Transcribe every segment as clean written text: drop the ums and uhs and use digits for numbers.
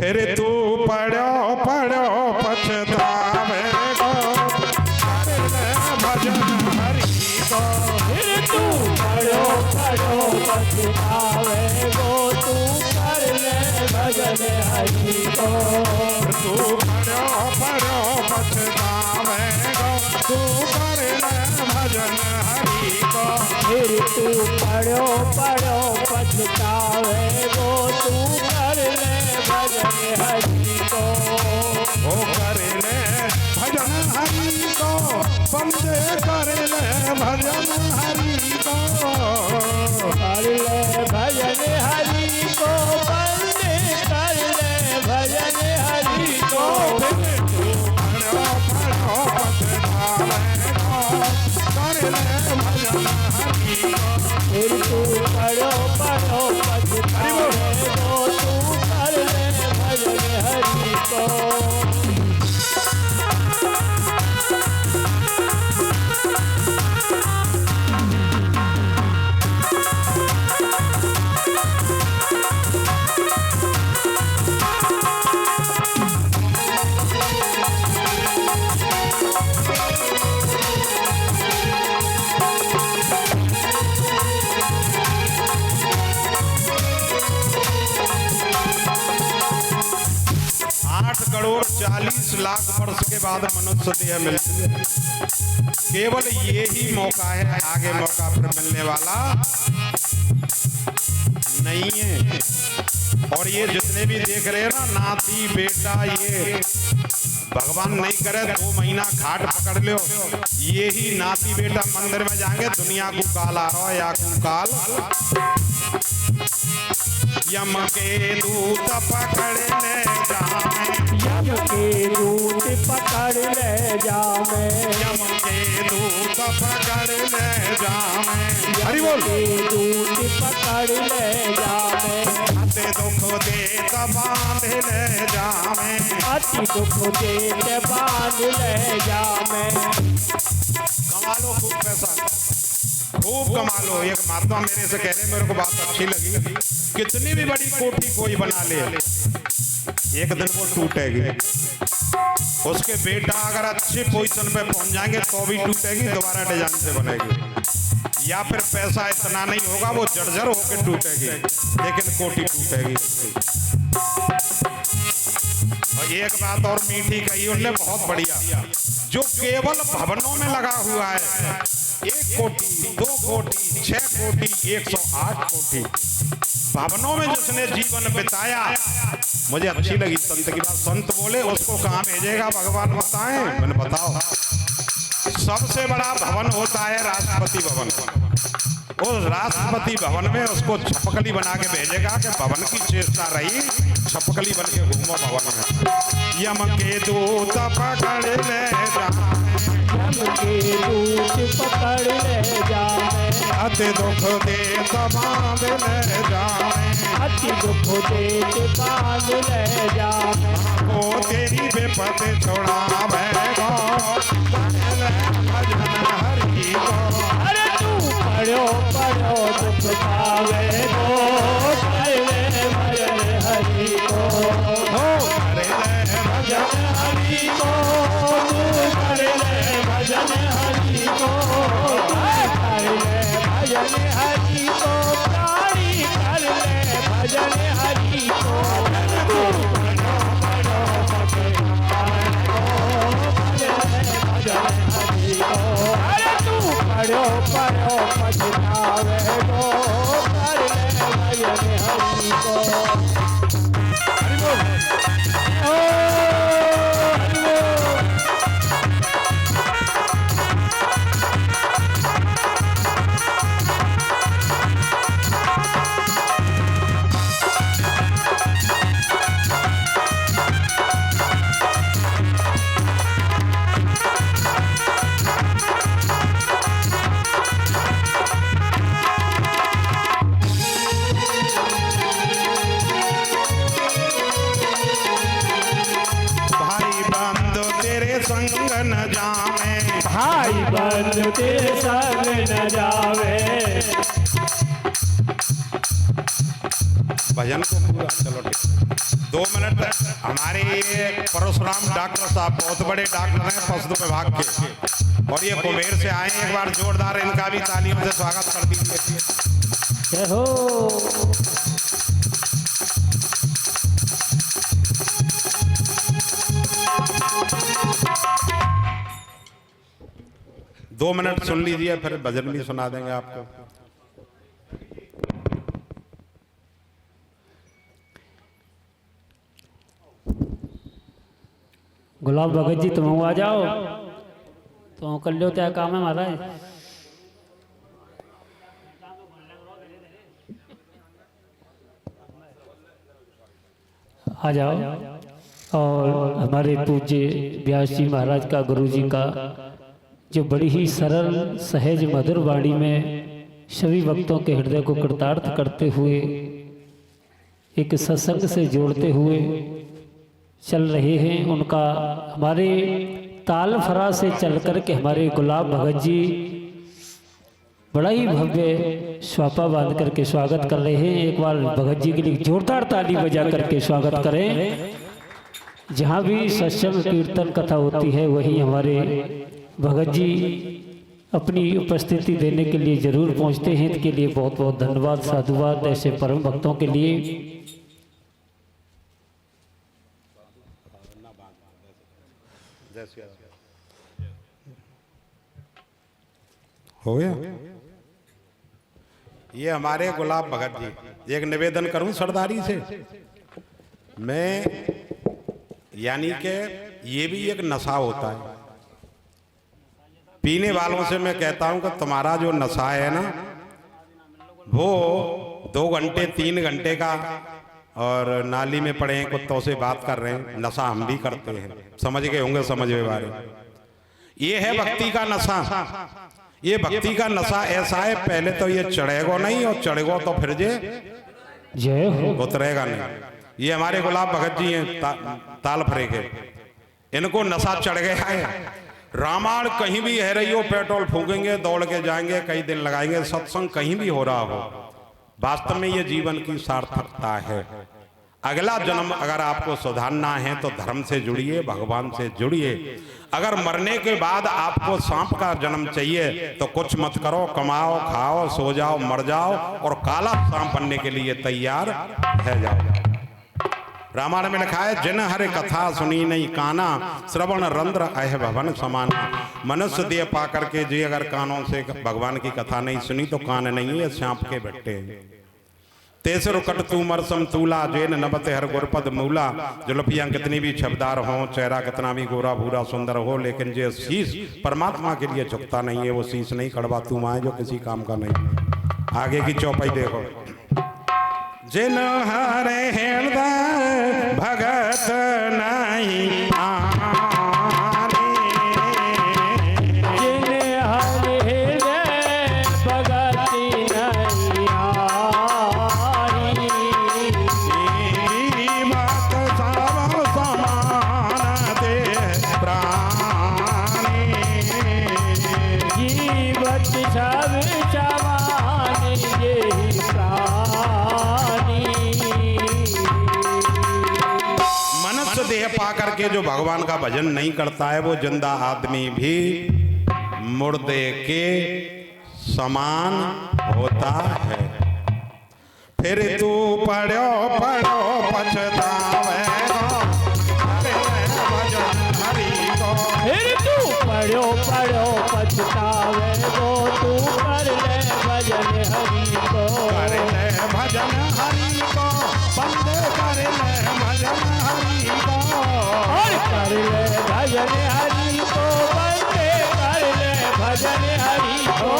फिर तू पड़ो पड़ो पछतावेगो, कर ले भजन हरि को। फिर तू पड़ो पड़ो पछतावेगो, तू कर ले भजन हरि को। तू पड़ो पड़ो पछतावेगो, तू कर ले भजन हरि को। फिर तू पड़ो पड़ो पछतावेगो, तू कर ले भजन हरि को। ओ कर ले भजन हरि को, बंदे कर ले भजन हरि को। कर ले भजन हरि को, बंदे कर ले भजन हरि को। पढ़ो पढ़ो पछतावेगो, कर ले भजन हरि को। फिर तू पढ़ो पढ़ो पछतावेगो, तू कर ले भजन हरि को। करोड़ 40 लाख वर्ष के बाद मनुष्य देह मिलती है। केवल ये ही मौका है, आगे मौका फिर मिलने वाला नहीं है। और ये जितने भी देख रहे हैं ना, नाती बेटा, ये भगवान नहीं करे 2 महीना खाट पकड़ लो, ये ही नाती बेटा मंदिर में जाएंगे, दुनिया को काल आ रहा है या काल। यम के दूत पकड़ ले जामे, यम के दूत पकड़ ले जामे, यम के दूत पकड़ ले जामे। हरि बोल। के दूत पकड़ ले जामे, अति दुख दे बांध ले जामे, अति दुख दे बांध ले जामे। कमा लो खूब पैसा, खूब कमा लो। एक महात्मा मेरे से कह रहे, मेरे को बात अच्छी लगी, कितनी भी बड़ी कोठी कोई बना ले, एक दिन वो टूटेगी। उसके बेटा अगर अच्छी पोजीशन पे पहुंच जाएंगे तो भी टूटेगी, दोबारा डिजाइन से बनेगी। या फिर पैसा इतना नहीं होगा, वो जर्जर होकर टूटेगी, लेकिन कोठी टूटेगी। और एक बात और मीठी कही उनने, बहुत बढ़िया, जो केवल भवनों में लगा हुआ है, 1 कोटी 2 कोटी 6 कोटी 108 कोटी भवनों में जिसने जीवन बिताया, मुझे अच्छी लगी संत की बात। संत बोले उसको कहाँ भेजेगा भगवान बताएं। मैंने बताओ, सबसे बड़ा भवन होता है राष्ट्रपति भवन। उस राष्ट्रपति भवन में उसको छपकली बना के भेजेगा कि भवन की चेष्टा रही, छपकली बन के घूमो भवन में। यम के दूत पकड़ ले जामे, यम के दूत पकड़ ले जामे, अति दुख दे बांध ले जामे, अति दुख दे बांध ले जामे। वो तेरी विपत छुड़ावेगो, कर ले भजन हरि को। अरे तू पढ़ो पढ़ो दुख पावेगो, कर ले भजन हरि को। हो कर ले भजन हरि को, तू कर ले भजन हरि को। कर ले भजन हरि को, प्राणी कर ले भजन हरि को। तू पढ़ो पढ़ो भजन हरि को। अरे तू पढ़ो पढ़ो पछतावेगो, कर ले भजन हरि को। हरि बोल। ओ हरि बोल। संग न जावे, भाई बंद तेरे संग न जावे। भजन को पूरा चलो ठीक। 2 मिनट। हमारे ये परशुराम डॉक्टर साहब बहुत बड़े डॉक्टर हैं पशु विभाग के, और ये कुबेर से आए। एक बार जोरदार इनका भी तालियों से स्वागत कर दीजिए। जय हो। 2 मिनट सुन लीजिए, फिर भजन भी सुना देंगे आपको। गुलाब भगत जी तुम आ जाओ, तो कर लो क्या काम है महाराज। आ जाओ। और हमारे पूज्य व्यास जी महाराज का, गुरु जी का, जो बड़ी ही सरल सहज मधुर वाणी में सभी भक्तों के हृदय को कृतार्थ करते हुए, एक सत्संग से जोड़ते हुए चल रहे हैं। उनका हमारे ताल फरा से चल कर के हमारे गुलाब भगत जी बड़ा ही भव्य स्वापा बांध करके स्वागत कर रहे हैं। एक बार भगत जी के लिए जोरदार ताली बजा करके स्वागत करें। जहाँ भी सत्संग कीर्तन कथा होती है वहीं हमारे भगत जी अपनी उपस्थिति देने के लिए जरूर पहुँचते हैं। इसके लिए बहुत बहुत धन्यवाद, साधुवाद ऐसे परम भक्तों के लिए। हो गया। ये हमारे गुलाब भगत जी, एक निवेदन करूं सरदारी से मैं, यानी कि ये भी एक नशा होता है। पीने वालों से मैं कहता हूं कि तुम्हारा जो नशा है ना, वो 2 घंटे 3 घंटे का, और नाली में पड़े हैं कुत्तों से बात कर रहे हैं, नशा हम भी करते हैं। समझ गए होंगे, समझ में बारे। ये है भक्ति का नशा। ये भक्ति का नशा ऐसा है, पहले तो ये चढ़ेगो नहीं, और चढ़ेगो तो फिर जे उतरेगा नहीं। ये हमारे गुलाब भगत जी हैं ताल फरे के, इनको नशा चढ़ गया है। रामायण कहीं भी है रही हो, पेट्रोल फूकेंगे, दौड़ के जाएंगे, कई दिन लगाएंगे, सत्संग कहीं भी हो रहा हो। वास्तव में ये जीवन की सार्थकता है। अगला जन्म अगर आपको सुधारना है तो धर्म से जुड़िए, भगवान से जुड़िए। अगर मरने के बाद आपको सांप का जन्म चाहिए तो कुछ मत करो, कमाओ, खाओ, सो जाओ, मर जाओ, और काला सांप बनने के लिए तैयार है जाओ। रामायण में लिखा है, जिन हरे कथा सुनी नहीं काना, श्रवण रंध्र अह भवन समाना। मनुष्य देह पा करके जी अगर कानों से भगवान की कथा नहीं सुनी तो कान नहीं है, सांप के बट्टे। तेसर कट तू मरसम तूला, जैन नबते हर गुरपद मूला। जुल्फियां कितनी भी छबदार हो, चेहरा कितना भी गोरा भूरा सुंदर हो, लेकिन जो शीश परमात्मा के लिए झुकता नहीं है, वो शीश नहीं खड़वा तू माए जो किसी काम का नहीं। आगे की चौपाई देखो। जिन हरे हृदय भगत नहीं पा करके जो भगवान का भजन नहीं करता है, वो जिंदा आदमी भी मुर्दे के समान होता है। फिर तू पढ़ो पढ़ो पछतावेगा, फिर तू पढ़ो पढ़ो पछतावेगो, तू कर ले भजन हरि को, कर ले भजन हरि को, बंदे कर ले भजन हरि को, और कर ले भजन हरि को, बंदे कर ले भजन हरि को।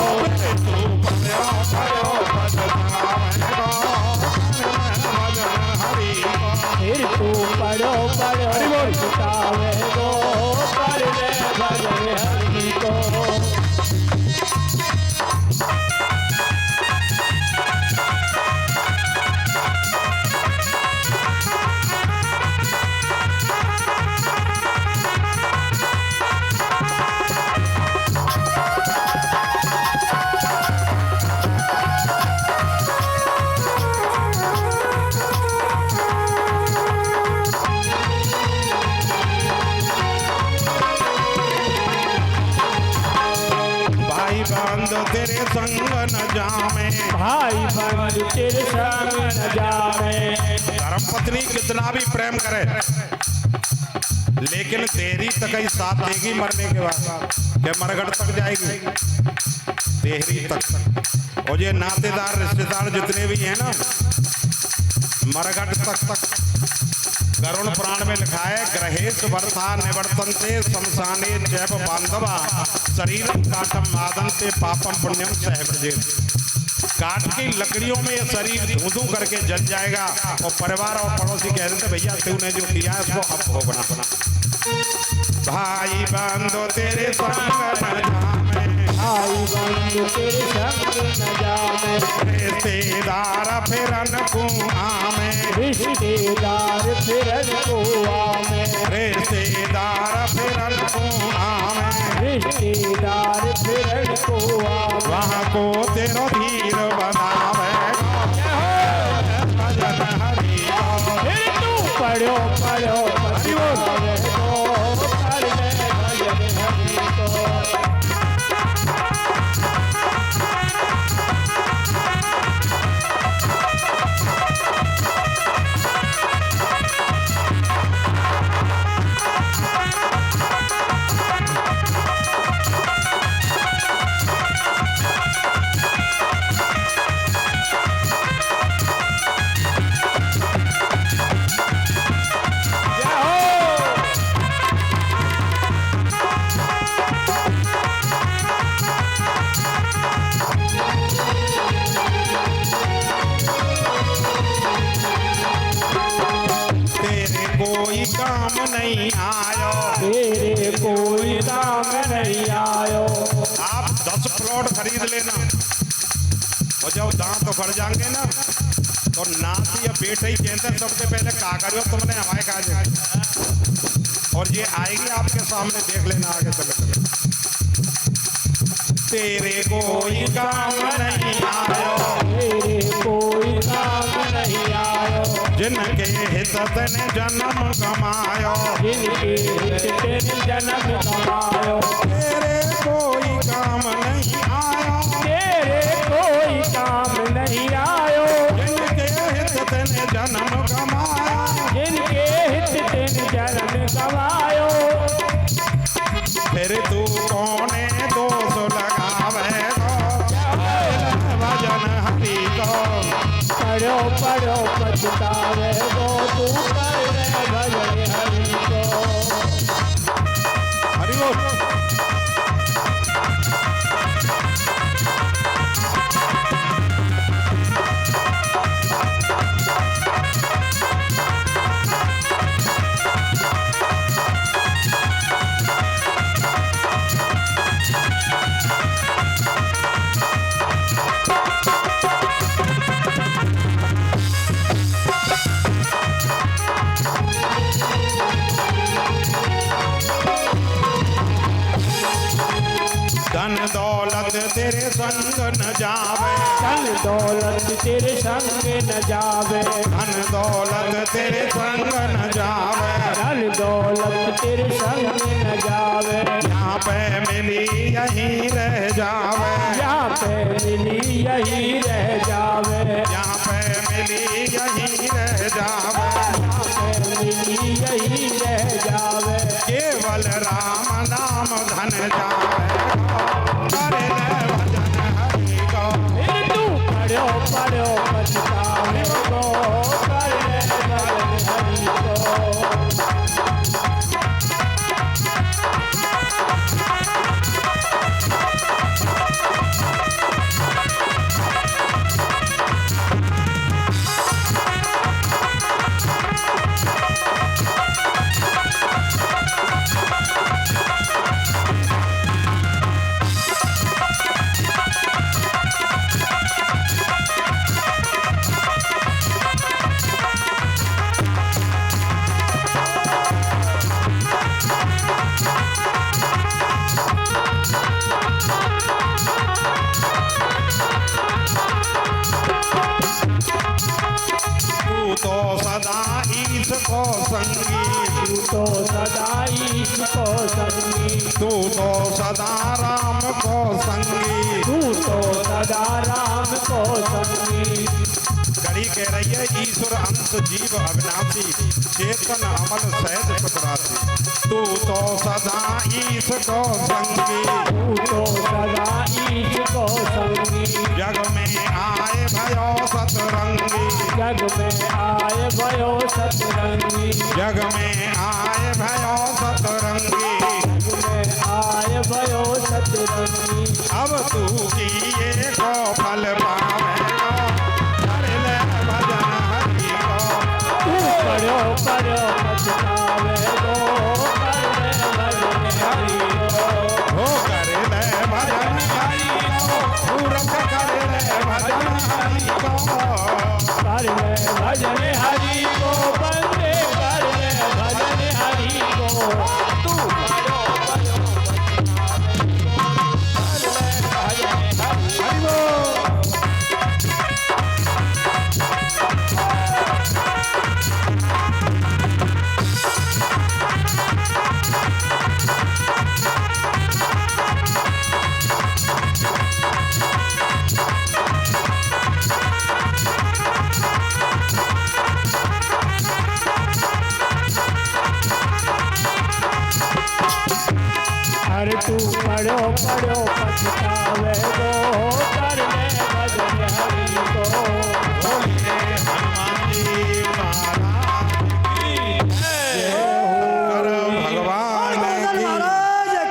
तू पढ़ो पढ़ो पछतावेगा, भजन हरि को, फिर तू पढ़ो पढ़ो पछतावेगो, कर ले भजन हरि को। बंधु तेरे संग न जामे। भाई बंधु तेरे संग न जावे। धर्मपत्नी कितना भी प्रेम करे लेकिन तेरी तक ही साथ देगी मरने के बाद। क्या मरगढ़ तक जाएगी? तेरी तक। और ये नातेदार रिश्तेदार जितने भी हैं ना, मरगढ़ तक गरुण पुराण में लिखा है, ग्रहेश वर्था निवर्तन से शमशाने जैव बांधवा शरीर काटम आदन से पापम पुण्यम सहब्रजे। काट की लकड़ियों में ये शरीर धू करके जल जाएगा और परिवार और पड़ोसी कह देते भैया तूने जो किया है उसको अब भोगना। भाई बंधु तेरे संग न जामे। भाई बंधु तेरे संग न जावे। रिश्तेदार फिरन कुआं में। रिश्तेदार फिरन कुआं में। रिश्तेदार फिरन कुआं में। रिश्तेदार फिरन कुआं में। वहाँ को तेरो धीर बनावे भजन हरि को। फिर तू पढ़ो पढ़ो पढ़ो को कर ले भजन हरि को। कोई काम नहीं आयो। तेरे कोई काम नहीं आयो। आप 10 प्लॉट खरीद लेना और जब दांत उखड़ जाएंगे ना तो नाती या बेटे ही कहते सबसे पहले का करो तुमने हमारे कहा। और ये आएगी आपके सामने, देख लेना आगे चले। तेरे कोई काम नहीं आयो। तेरे कोई काम नहीं आयो। जिनके हित ने जन्म कमायो। जिनके हित तेने जन्म कमायो। तेरे कोई काम नहीं आयो। तेरे कोई काम नहीं आयो। जिनके हित ने जन्म कमायो। जिनके हित तेने जन्म कमायो। फिर तू कौने दोष लगावे भजन हरि को। पढ़ो पढ़ो पछतावे गो तू कर ले भजन हरि को। हरि बोल। धन दौलत तेरे संग न जावे। धन दौलत तेरे संग न जावे। धन दौलत तेरे संग न जावे। धन दौलत तेरे संग न जावे। यहाँ पे मिली यहीं रह जावे। यहाँ पे मिली यही रह जावे। यहाँ पे मिली यहीं रह जावे। यहाँ पे मिली यही रह जावे। केवल राम नाम धन जावे। करे ले भजन हरि को। फिर तू पढ़ो पढ़ो पछतावे को कर ले भजन हरि को। तो सदा ईश को संगी, तू तो सदा राम को संगी। तू तो सदा राम को संगी। कड़ी कह रही है ईश्वर अंश जीव अविनाशी, चेतन अमल सहज सुखरासी। तू तो सदा ईश को संगी, तू तो सदा ईश को संगी। जग में आए भयो सतरंगी, जग में आए भयो सतरंगी, जग में आए भयो सतरंगी। जग में आए भयो सतरंगी। अब तू किए को फल पावेगा, कर ले भजन हरि को। तू करो करो पछतावे गो, कर ले भजन हरि को। हो कर ले भजन हरि को, पूरख कर ले भजन हरि को। कर ले भजन हरि को, बंदे कर ले भजन हरि को। तू करो करो पछतावे गो, कर ले भजन हरि को। अरे तू पढ़ो पढ़ो पछतावे गो, कर ले भजन हरि को। बोलिए हनुमान जी महाराज की जय हो। कर भगवान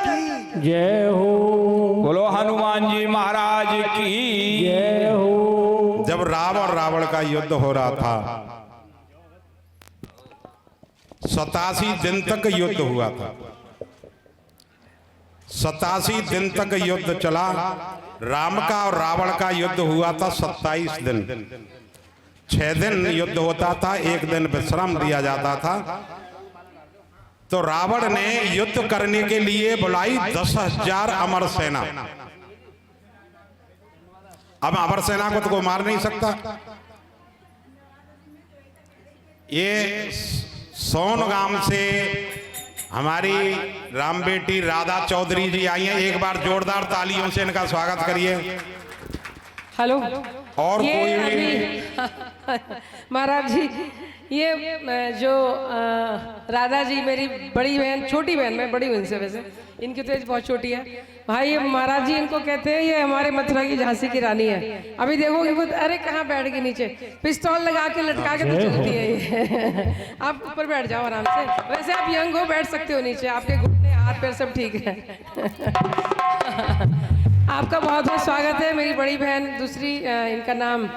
की जय हो। बोलो हनुमान जी महाराज की। जय हो। जब राम और रावण का युद्ध हो रहा था, 87 दिन तक युद्ध हुआ था। 87 दिन तक युद्ध चला। राम का और रावण का युद्ध हुआ था 27 दिन। 6 दिन युद्ध होता था, 1 दिन विश्राम दिया जाता था। तो रावण ने युद्ध करने के लिए बुलाई 10,000 अमर सेना। अब अमर सेना को तो कोई मार नहीं सकता। ये सोनगाम से हमारी राम बेटी राधा चौधरी जी आई हैं। एक बार जोरदार तालियों से इनका स्वागत करिए। हेलो। और ये कोई भी अभी महाराज जी, ये जो राधा जी मेरी बड़ी बहन, छोटी बहन, मैं बड़ी हूँ इनसे वैसे, इनकी तो एज बहुत छोटी है भाई। ये महाराज जी इनको कहते हैं, ये हमारे मथुरा की झांसी की रानी है। अभी देखोगे वो, अरे कहाँ बैठ गई नीचे, पिस्तौल लगा के लटका के तो चलती है ये। आप ऊपर बैठ जाओ आराम से। वैसे आप यंग हो, बैठ सकते हो नीचे, आपके घुटने हाथ पैर सब ठीक है। आपका बहुत बहुत स्वागत है। मेरी बड़ी बहन दूसरी, इनका नाम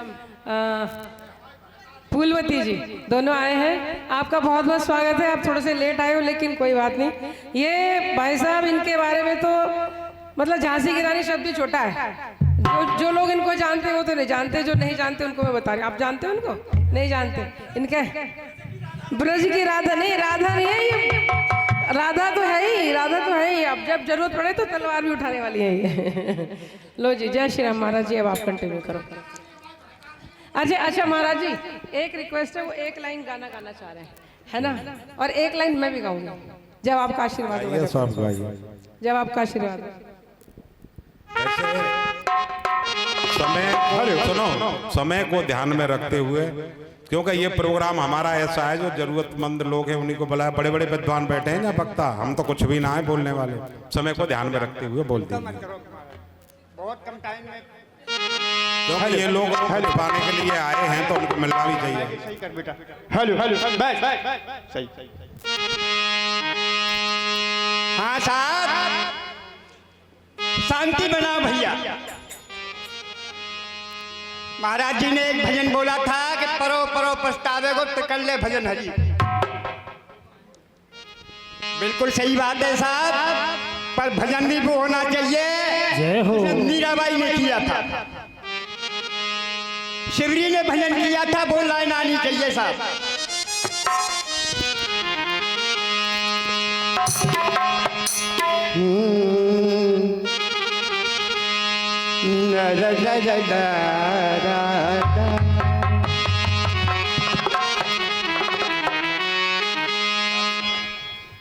फूलवती जी, दोनों आए हैं। आपका बहुत बहुत स्वागत है। आप थोड़े से लेट आए हो लेकिन कोई बात नहीं। ये भाई साहब, इनके बारे में तो मतलब झांसी की रानी शब्द भी छोटा है। जो लोग इनको जानते हैं वो तो नहीं जानते, जो नहीं जानते उनको मैं बता रही हूँ। आप जानते हो उनको? नहीं जानते। इनके ब्रज की राधा नहीं, राधा नहीं है ये, राधा तो है ही, राधा तो है ही। अब जब जरूरत पड़े तो तलवार भी उठाने वाली है ये। लो जी, जय श्री राम। महाराज जी अब आप कंटिन्यू करो। अच्छा महाराज जी, एक रिक्वेस्ट है, वो एक लाइन गाना गाना चाह रहे हैं, है ना? और एक लाइन मैं भी गाऊंगा जब आपका आशीर्वाद होगा। जब आपका आशीर्वाद सुनो, समय को ध्यान में रखते हुए, क्योंकि ये प्रोग्राम हमारा ऐसा है जो जरूरतमंद लोग हैं उन्हीं को बुलाया। बड़े बड़े विद्वान बैठे हैं ना वक्ता, हम तो कुछ भी ना है बोलने वाले। समय को ध्यान में रखते हुए बोलते हैं, बहुत कम टाइम में। क्योंकि ये लोग पाने के लिए आए हैं तो उनको मिलना भी चाहिए। सही कर बेटा। हेलो हेलो, बैठ बैठ सही। हाँ साहब, शांति बनाओ भैया। महाराज जी ने एक भजन बोला था कि परो परो पछतावे को तो कर ले भजन हरि। बिल्कुल सही बात है साहब, पर भजन भी वो होना चाहिए जैसे मीराबाई ने किया था, शिवरी ने भजन किया था, वो लाइन आनी चाहिए साहब।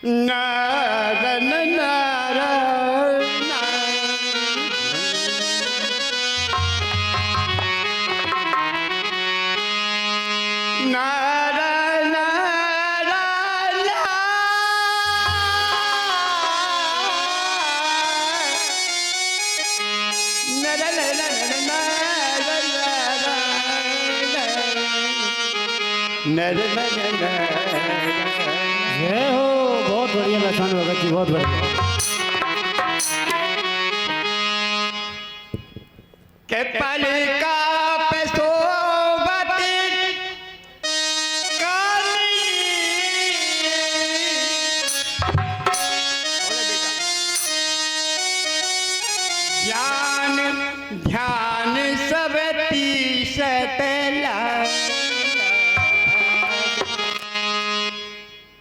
नारायण नारायण नारायण जय हो। बहुत बढ़िया लक्ष्मण भगत जी, बहुत बढ़िया। के पल का पैसोवती ज्ञान ध्यान सब तीसतला।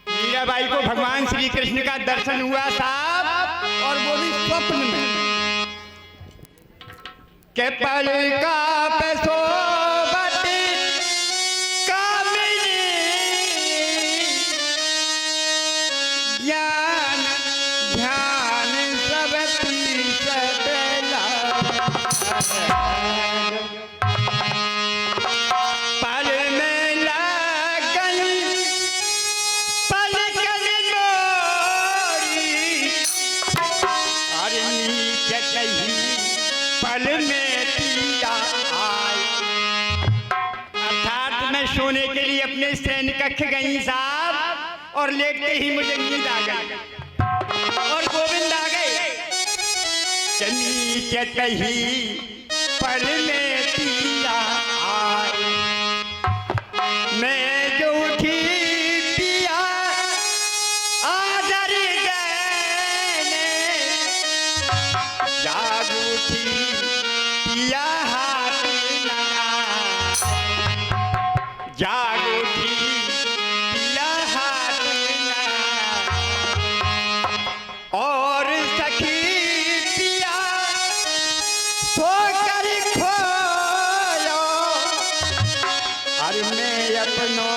मीराबाई को भगवान श्री कृष्ण का दर्शन हुआ साहब, और वो भी स्वप्न में। के पल का पैसोवती कामिनी ज्ञान ध्यान सब तीसतला। पल में लगन पलकन मोरी, और नीचे कहीं पल में पिया आए। अर्थात मैं सोने के लिए अपने शयन कक्ष गई साहब, और लेटते ही मुझे नींद आ गई, और गोविंद आ गए। नीचे कहीं पल में पिया आए। मैं जो उठी पिया आदर गए, जाग उठी पिया हाथ लगाए। जाग उठी पिया हाथ लगाए। और सखी पिया सोकर खोयो, अरे मैं अपनो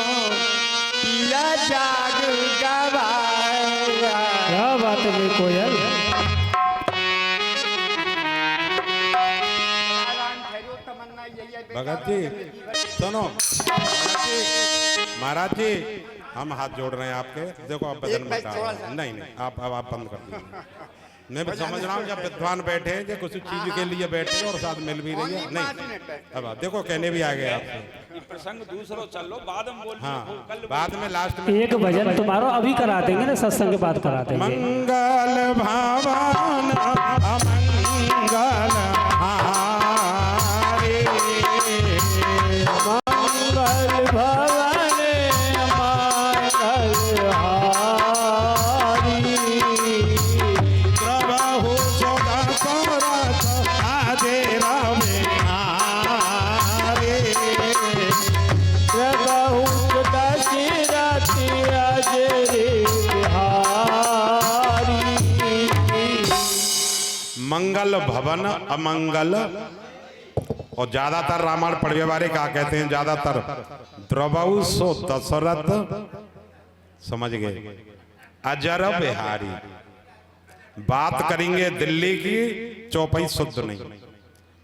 पिया जाग गवाया। क्या बात है मेरे कोयल। भगत जी सुनो, महाराज जी हम हाथ जोड़ रहे हैं आपके। देखो आप बदन बता नहीं नहीं, आप अब आप बंद कर दीजिए। मैं भी समझ रहा हूँ जब विद्वान बैठे हैं जो कुछ चीज के लिए बैठे हैं और साथ मिल भी रही है। नहीं अब आप देखो कहने भी आ गए आपसे। प्रसंग दूसरो चल लो, बाद में बोल। हाँ बाद में लास्ट में एक भजन तुम्हारा अभी करा देंगे ना, सत्संग के बाद करा देंगे। मंगल भावन अमंगल हारे, मंगल भवन मंगल हारी, प्रभु सुदशरथ आदे रमे हारे। प्रभु दशरथ अजय बिहारी। मंगल भवन अमंगल। और ज्यादातर रामायण पढ़ने वाले क्या कहते हैं, ज्यादातर द्रवहु सो दशरथ, समझ गए, अजर बिहारी। बात करेंगे दिल्ली की, चौपाई शुद्ध नहीं,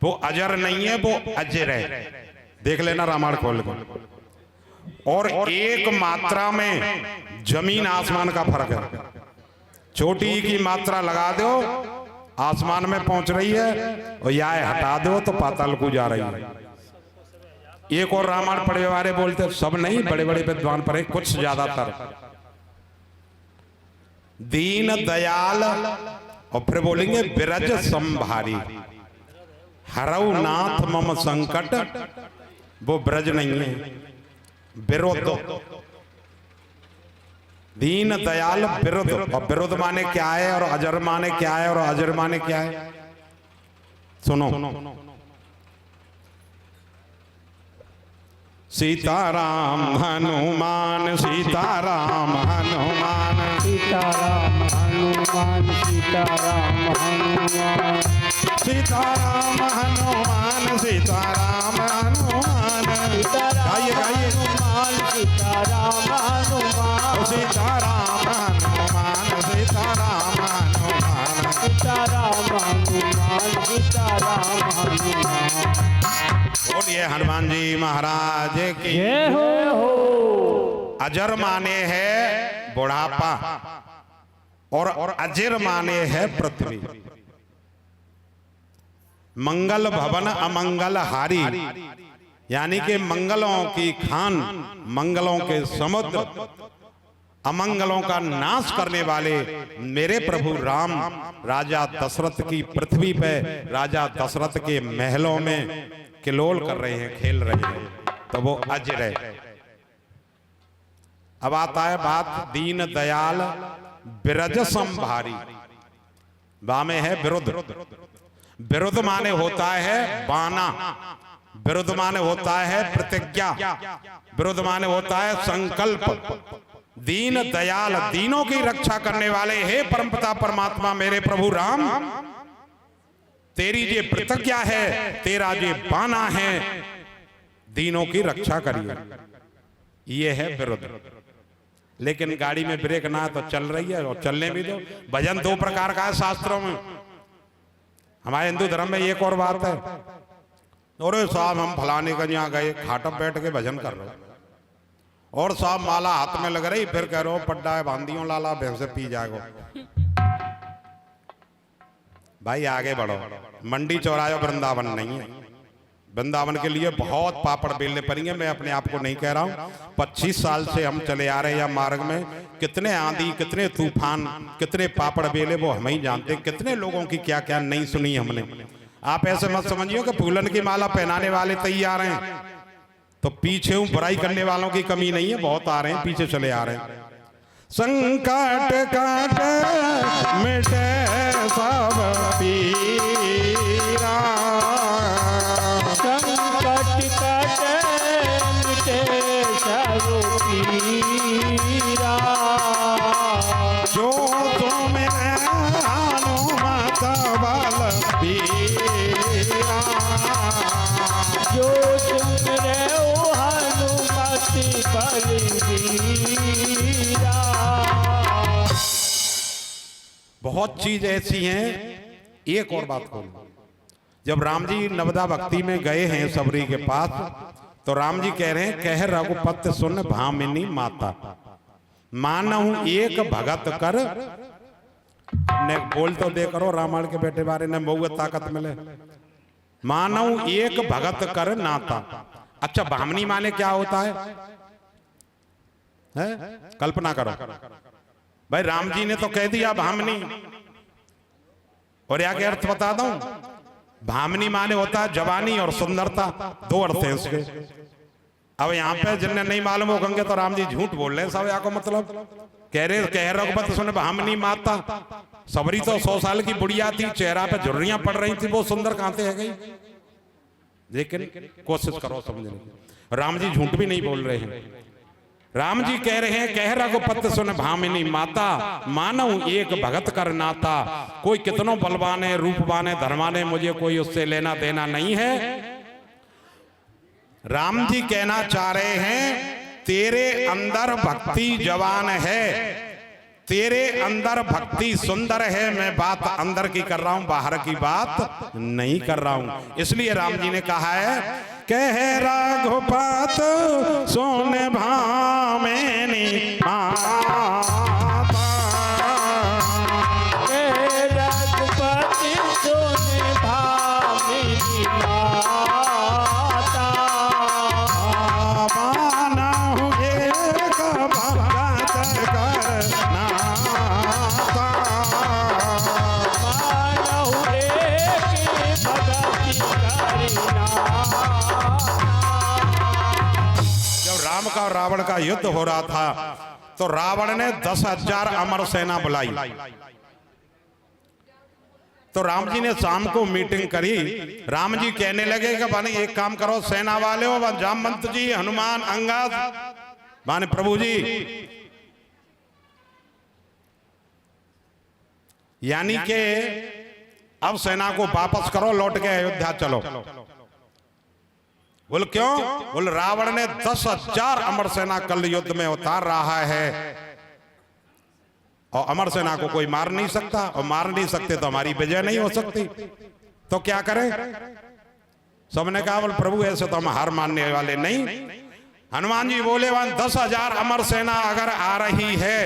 वो अजर नहीं है, वो अजर है। देख लेना रामायण खोल कर। और एक मात्रा में जमीन आसमान का फर्क है। छोटी की मात्रा लगा दो आसमान में पहुंच रही है, और या हटा दो तो पाताल को जा रही है। एक और रामायण पढ़े वाले बोलते सब नहीं, बड़े बड़े विद्वान पढ़े कुछ ज्यादातर। दीन दयाल, और फिर बोलेंगे बिरज संभारी, हरऊ नाथ मम संकट, वो ब्रज नहीं है, विरोध। दीन दयाल विरुद्ध, और विरुद्ध माने क्या है और अजर माने क्या है और अजर माने क्या है, सुनो। सीताराम हनुमान, सीताराम हनुमान, सीताराम हनुमान, सीताराम हनुमान, सीताराम हनुमान, सीताराम हनुमान, गाइए गाइए, सीताराम हनुमान, सीताराम हनुमान, बोलिए हनुमान जी महाराज की। जय हो। अजर माने है बुढ़ापा और अजर माने है पृथ्वी। मंगल भवन अमंगल हारी, यानी कि मंगलों की खान, मंगलों के समुद्र, अमंगलों का नाश करने वाले मेरे प्रभु राम राजा दशरथ की पृथ्वी पे, राजा दशरथ के महलों में किलोल कर रहे हैं, खेल रहे हैं, तो वो अजर है। अब आता है बात दीन दयाल बिरज संभारी। बा में है विरुद्ध। विरुद्ध माने होता है बाना, विरुद्ध माने होता है प्रतिज्ञा, विरुद्ध माने होता है संकल्प। दीन दयाल, दीनों की रक्षा करने वाले हे परमपिता परमात्मा मेरे प्रभु राम, तेरी जे प्रतिज्ञा है, तेरा जे बाना है, दीनों की रक्षा करिए, ये है विरुद्ध। लेकिन गाड़ी में ब्रेक ना तो चल रही है, और चलने भी दो। भजन दो प्रकार का है शास्त्रों में। हमारे हिंदू धर्म में एक और बात है, अरे साहब हम फलाने का यहाँ गए, खाटप बैठ के भजन कर रहे हो, और साहब माला हाथ में लग रही, फिर कह रहे हो पड्डा है बांधियों लाला भैंसे पी जाएगा। भाई आगे बढ़ो, मंडी चौराहा वृंदावन नहीं है। वृंदावन के लिए बहुत पापड़ बेलने पड़ेंगे। मैं अपने आप को नहीं कह रहा हूं, 25 साल से हम चले आ रहे हैं मार्ग में, कितने आंधी, कितने तूफान, कितने पापड़ बेले वो हम ही जानते, कितने लोगों की क्या क्या नहीं सुनी हमने। आप ऐसे मत समझिए कि फूलन की माला पहनाने वाले तैयार हैं तो पीछे बुराई करने वालों की कमी नहीं है, बहुत आ रहे हैं, पीछे चले आ रहे हैं। संकट काट मिटे सब पीरा, संकट काट मिटे सब पीरा, जो तुम हनुमत बल पीरा, जो तुम रे ओ हनुमति बलबीरा। बहुत चीज ऐसी हैं। एक और बात बोलूं, जब राम जी नवदा भक्ति में गए हैं सबरी के पास, तो राम जी कह रहे हैं कह रघुपति सुन भामिनी माता, मानहु एक भगत कर। ने बोल तो दे करो रामायण के बेटे बारे में, बहुत ताकत मिले। मानहु एक भगत कर नाता। अच्छा भामिनी माने क्या होता है? कल्पना करो भाई, राम जी ने तो कह दिया भामिनी, और आगे अर्थ बता दूं, भामिनी माने होता है जवानी और सुंदरता, दो अर्थ हैं इसके। अब यहाँ पे जिन्हें नहीं मालूम होंगे तो राम जी झूठ बोल रहे हैं सब, यहाँ को मतलब कह रघुपति सुन भामिनी माता। सबरी तो 100 साल की बुढ़िया थी, चेहरा पे झुर्रियां पड़ रही थी, वो सुंदर कहां से है गई। लेकिन कोशिश करो समझने की, राम जी झूठ भी नहीं बोल रहे हैं। राम जी कह रहे हैं कह रघुपति सुन भामिनी माता, मानव एक भगत कर नाता। कोई कितनों बलवान है, रूपवान है, धर्मान है, मुझे कोई उससे लेना देना नहीं है। राम जी कहना चाह रहे हैं तेरे अंदर भक्ति जवान है, तेरे अंदर भक्ति सुंदर है। मैं बात अंदर की कर रहा हूं, बाहर की बात नहीं कर रहा हूं। इसलिए राम जी ने कहा है कह रघुपति सुन भामिनी माता, कह रघुपति सुन भामिनी माता, मानहु एक भगत कर नाता, मानहु एक भगति करना। जब राम का और रावण का युद्ध हो रहा था तो रावण ने 10,000 अमर सेना बुलाई। तो राम जी ने शाम को मीटिंग करी। राम जी कहने लगे कि भाई एक काम करो सेना वाले हो, जामवंत जी, हनुमान, अंगद, माने प्रभु जी, यानी के अब सेना को वापस करो, लौट के अयोध्या चलो। बोल क्यों? बोल रावण ने 10,000 अमर सेना कल युद्ध में उतार रहा है, और अमर सेना को कोई मार नहीं सकता, और मार नहीं सकते तो हमारी विजय नहीं हो सकती। तो क्या करें? सबने कहा बोल प्रभु ऐसे तो हम हार मानने वाले नहीं। हनुमान जी बोले वहां 10,000 अमर सेना अगर आ रही है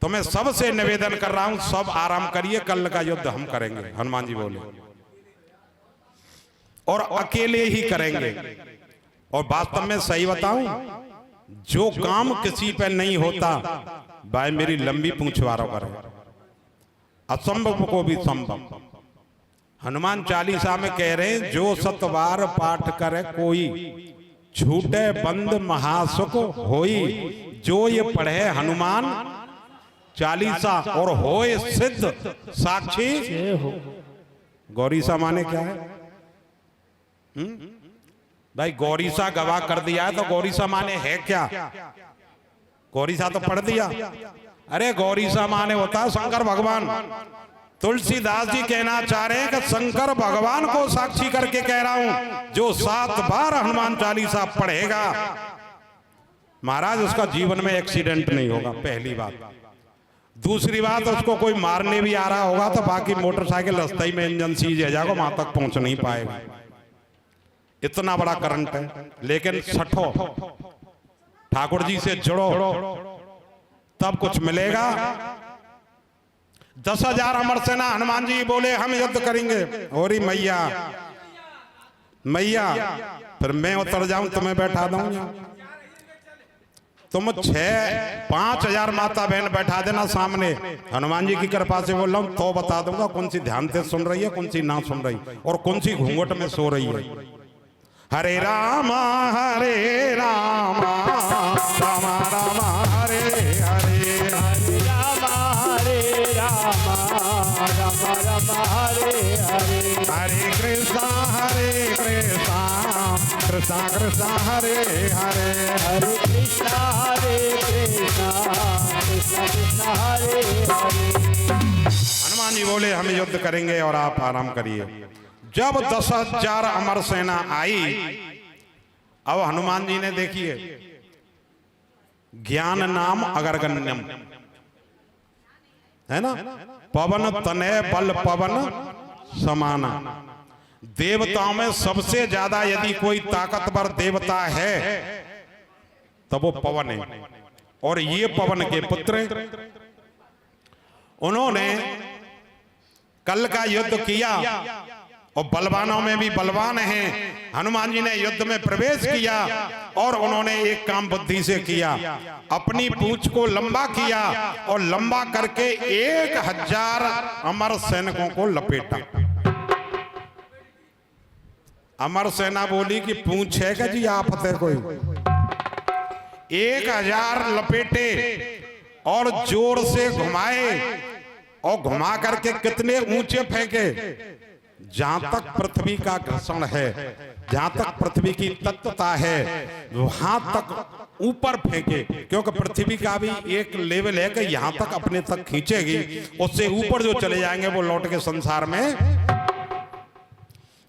तो मैं सबसे निवेदन कर रहा हूं सब आराम करिए, कल का युद्ध हम करेंगे। हनुमान जी बोले और अकेले ही करेंगे। और वास्तव में सही बताऊं, जो काम किसी पे नहीं होता भाई मेरी लंबी पूंछ वालों करे, असंभव को भी संभव। हनुमान चालीसा में कह रहे हैं जो 7 बार पाठ करे कोई, छूटे बंद महासुख होई। जो ये पढ़े हनुमान चालीसा और होए सिद्ध साक्षी। गौरीसा माने क्या है? भाई गौरीसा गवाह कर दिया है तो गौरीसा माने है क्या? गौरीसा तो पढ़ दिया। अरे गौरीसा माने होता है शंकर भगवान। तुलसीदास जी कहना चाह रहे हैं कि शंकर भगवान को साक्षी करके कह रहा हूं, जो 7 बार हनुमान चालीसा पढ़ेगा महाराज उसका जीवन में एक्सीडेंट नहीं होगा, पहली बात। दूसरी बात, उसको कोई मारने भी आ रहा होगा तो बाकी मोटरसाइकिल रास्ते में इंजन सीज है जाएगा, वहां तक पहुंच नहीं पाएगा, इतना बड़ा करंट है। लेकिन सठो ठाकुर जी से जुड़ो तब कुछ मिलेगा। 10,000 अमर सेना। हनुमान जी बोले हम युद्ध करेंगे। और मैया मैया फिर मैं उतर जाऊं तुम्हें बैठा दूंगा। तुम 5,000 माता बहन बैठा देना सामने, हनुमान जी की कृपा से बोल रहा हूं तो बता दूंगा कौन सी ध्यान से सुन रही है, कौन सी ना सुन रही, और कौन सी घूंघट में सो रही है। हरे राम राम राम हरे हरे, हरे राम राम राम हरे हरे, हरे कृष्णा कृष्णा कृष्णा हरे हरे, हरे कृष्णा कृष्णा कृष्णा हरे हरे। हनुमान जी बोले हम युद्ध करेंगे और आप आराम करिए। जब 10,000 अमर सेना आई, अब हनुमान जी ने देखिए ज्ञान नाम अगरगण्यम है ना, पवन तनय बल पवन समाना। देवताओं में सबसे ज्यादा यदि कोई ताकतवर देवता है तो वो पवन है, और ये पवन के पुत्र उन्होंने कल का युद्ध किया और बलवानों में भी बलवान हैं। हनुमान जी ने युद्ध में प्रवेश किया और उन्होंने एक काम बुद्धि से किया, अपनी पूंछ को लंबा किया और लंबा करके 1,000 अमर सैनिकों को लपेटा। अमर सेना बोली कि पूंछ है क्या जी आफत है कोई? 1,000 लपेटे और जोर से घुमाए और घुमा करके कितने ऊंचे फेंके, जहां तक पृथ्वी का घर्षण है, जहां तक पृथ्वी की तत्वता है वहां तक ऊपर फेंके, क्योंकि पृथ्वी का भी एक लेवल है कि यहां तक अपने तक खींचेगी, उससे ऊपर जो चले जाएंगे वो लौट के संसार में।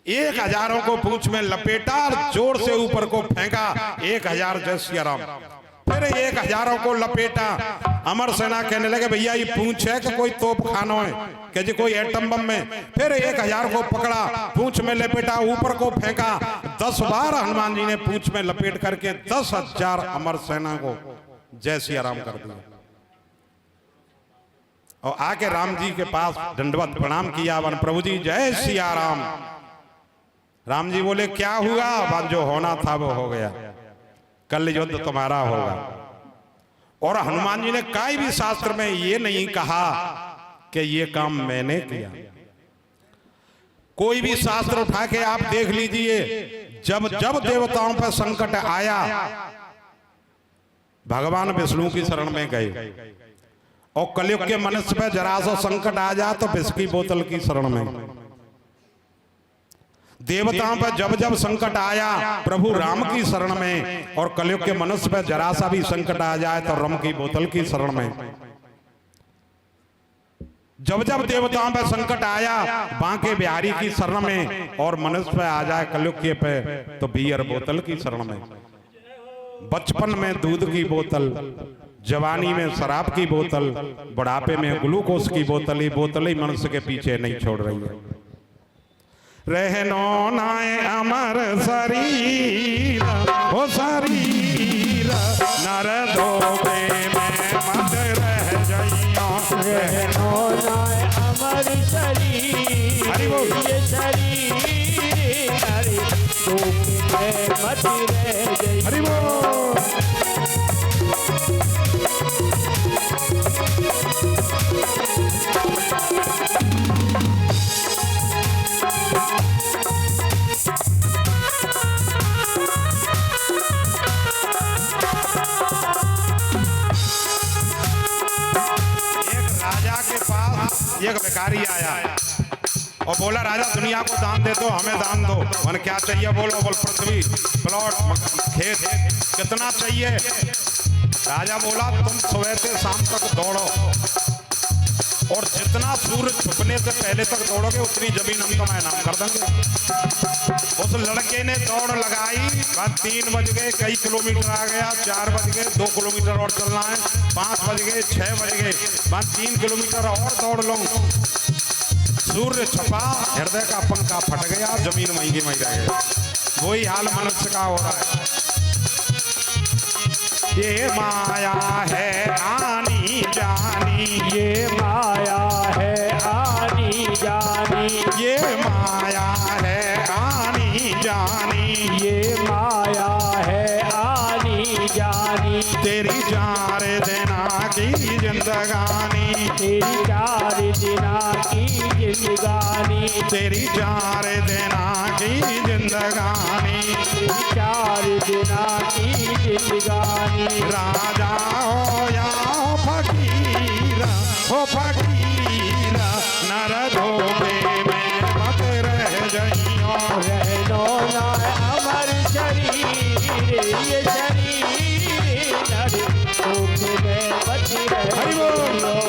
1,000 को पूंछ में लपेटा और जोर से ऊपर को फेंका। 1,000 जय सिया राम। फिर 1,000 को लपेटा। अमर सेना कहने लगे भैया ये पूंछ है कि कोई तोप खाना है कि जी कोई एटम बम में। फिर 1,000 को पकड़ा, पूंछ में लपेटा, ऊपर को फेंका। 10 बार हनुमान जी ने पूंछ में लपेट करके 10,000 अमर सेना को जय सिया राम कर दिया और आके राम जी के पास दंडवत प्रणाम किया। वन प्रभु जी जय सिया राम। राम जी बोले क्या हुआ? जो होना था वो हो गया, कल युद्ध तुम्हारा होगा। और हनुमान जी ने कई भी शास्त्र में ये नहीं कहा कि ये काम मैंने किया। कोई भी शास्त्र उठा के आप देख लीजिए, जब जब देवताओं पर संकट आया भगवान विष्णु की शरण में गए, और कलयुग के मनुष्य पे जरा सा संकट आ जाए तो विष की बोतल की शरण में। देवताओं पर जब जब संकट आया प्रभु राम की शरण में, और कलयुग के मनुष्य पर जरा सा भी संकट आ जाए तो रम की बोतल की शरण में। जब जब देवताओं पर संकट आया बांके बिहारी की शरण में, और मनुष्य पे आ जाए कलयुग के पे तो बियर बोतल की शरण में। बचपन में दूध की बोतल, जवानी में शराब की बोतल, बुढ़ापे में ग्लूकोज की बोतल, ही बोतल ही मनुष्य के पीछे नहीं छोड़ रही है। रहनो नाय अमर शरीर हो शरीर नर धोखे में मत रह जाइयो रहनो नाय अमर शरीर हरि बोल। ये शरीर हरि धोखे में मत रह जाइयो। हरि बोल। एक भिखारी आया और बोला राजा दुनिया को दान दे दो हमें दान दो। मैंने क्या चाहिए बोलो। बोल पृथ्वी प्लॉट खेत कितना चाहिए। राजा बोला तुम सुबह से शाम तक दौड़ो और जितना सूर्य छुपने से पहले तक दौड़ोगे उतनी जमीन हम तुम्हें इनाम कर देंगे। उस लड़के ने दौड़ लगाई। बस 3 बज गए, कई किलोमीटर आ गया। 4 बज गए, 2 किलोमीटर और चलना है। 5 बज गए, 6 बज गए, बस 3 किलोमीटर और दौड़ लो। सूर्य छुपा, हृदय का पंखा फट गया, जमीन वहीं की वहीं रह गई। वही हाल मनुष्य का हो रहा है। ये माया है आनी जानी, ये माया है आनी जानी, ये माया है आनी जानी, ये माया है आनी जानी। तेरी 4 दिना की जिंदगानी, तेरी 4 दिना की जिंदगानी, तेरी 4 दिना की जिंदगानी, तेरी 4 दिना की जिंदगानी। राजा हो या फकीर हो फकीर नर धोखे में मत रह जाइयो। रहनो ना अमर शरीर ये शरीर नर धोखे में मत हरि बोल। रह।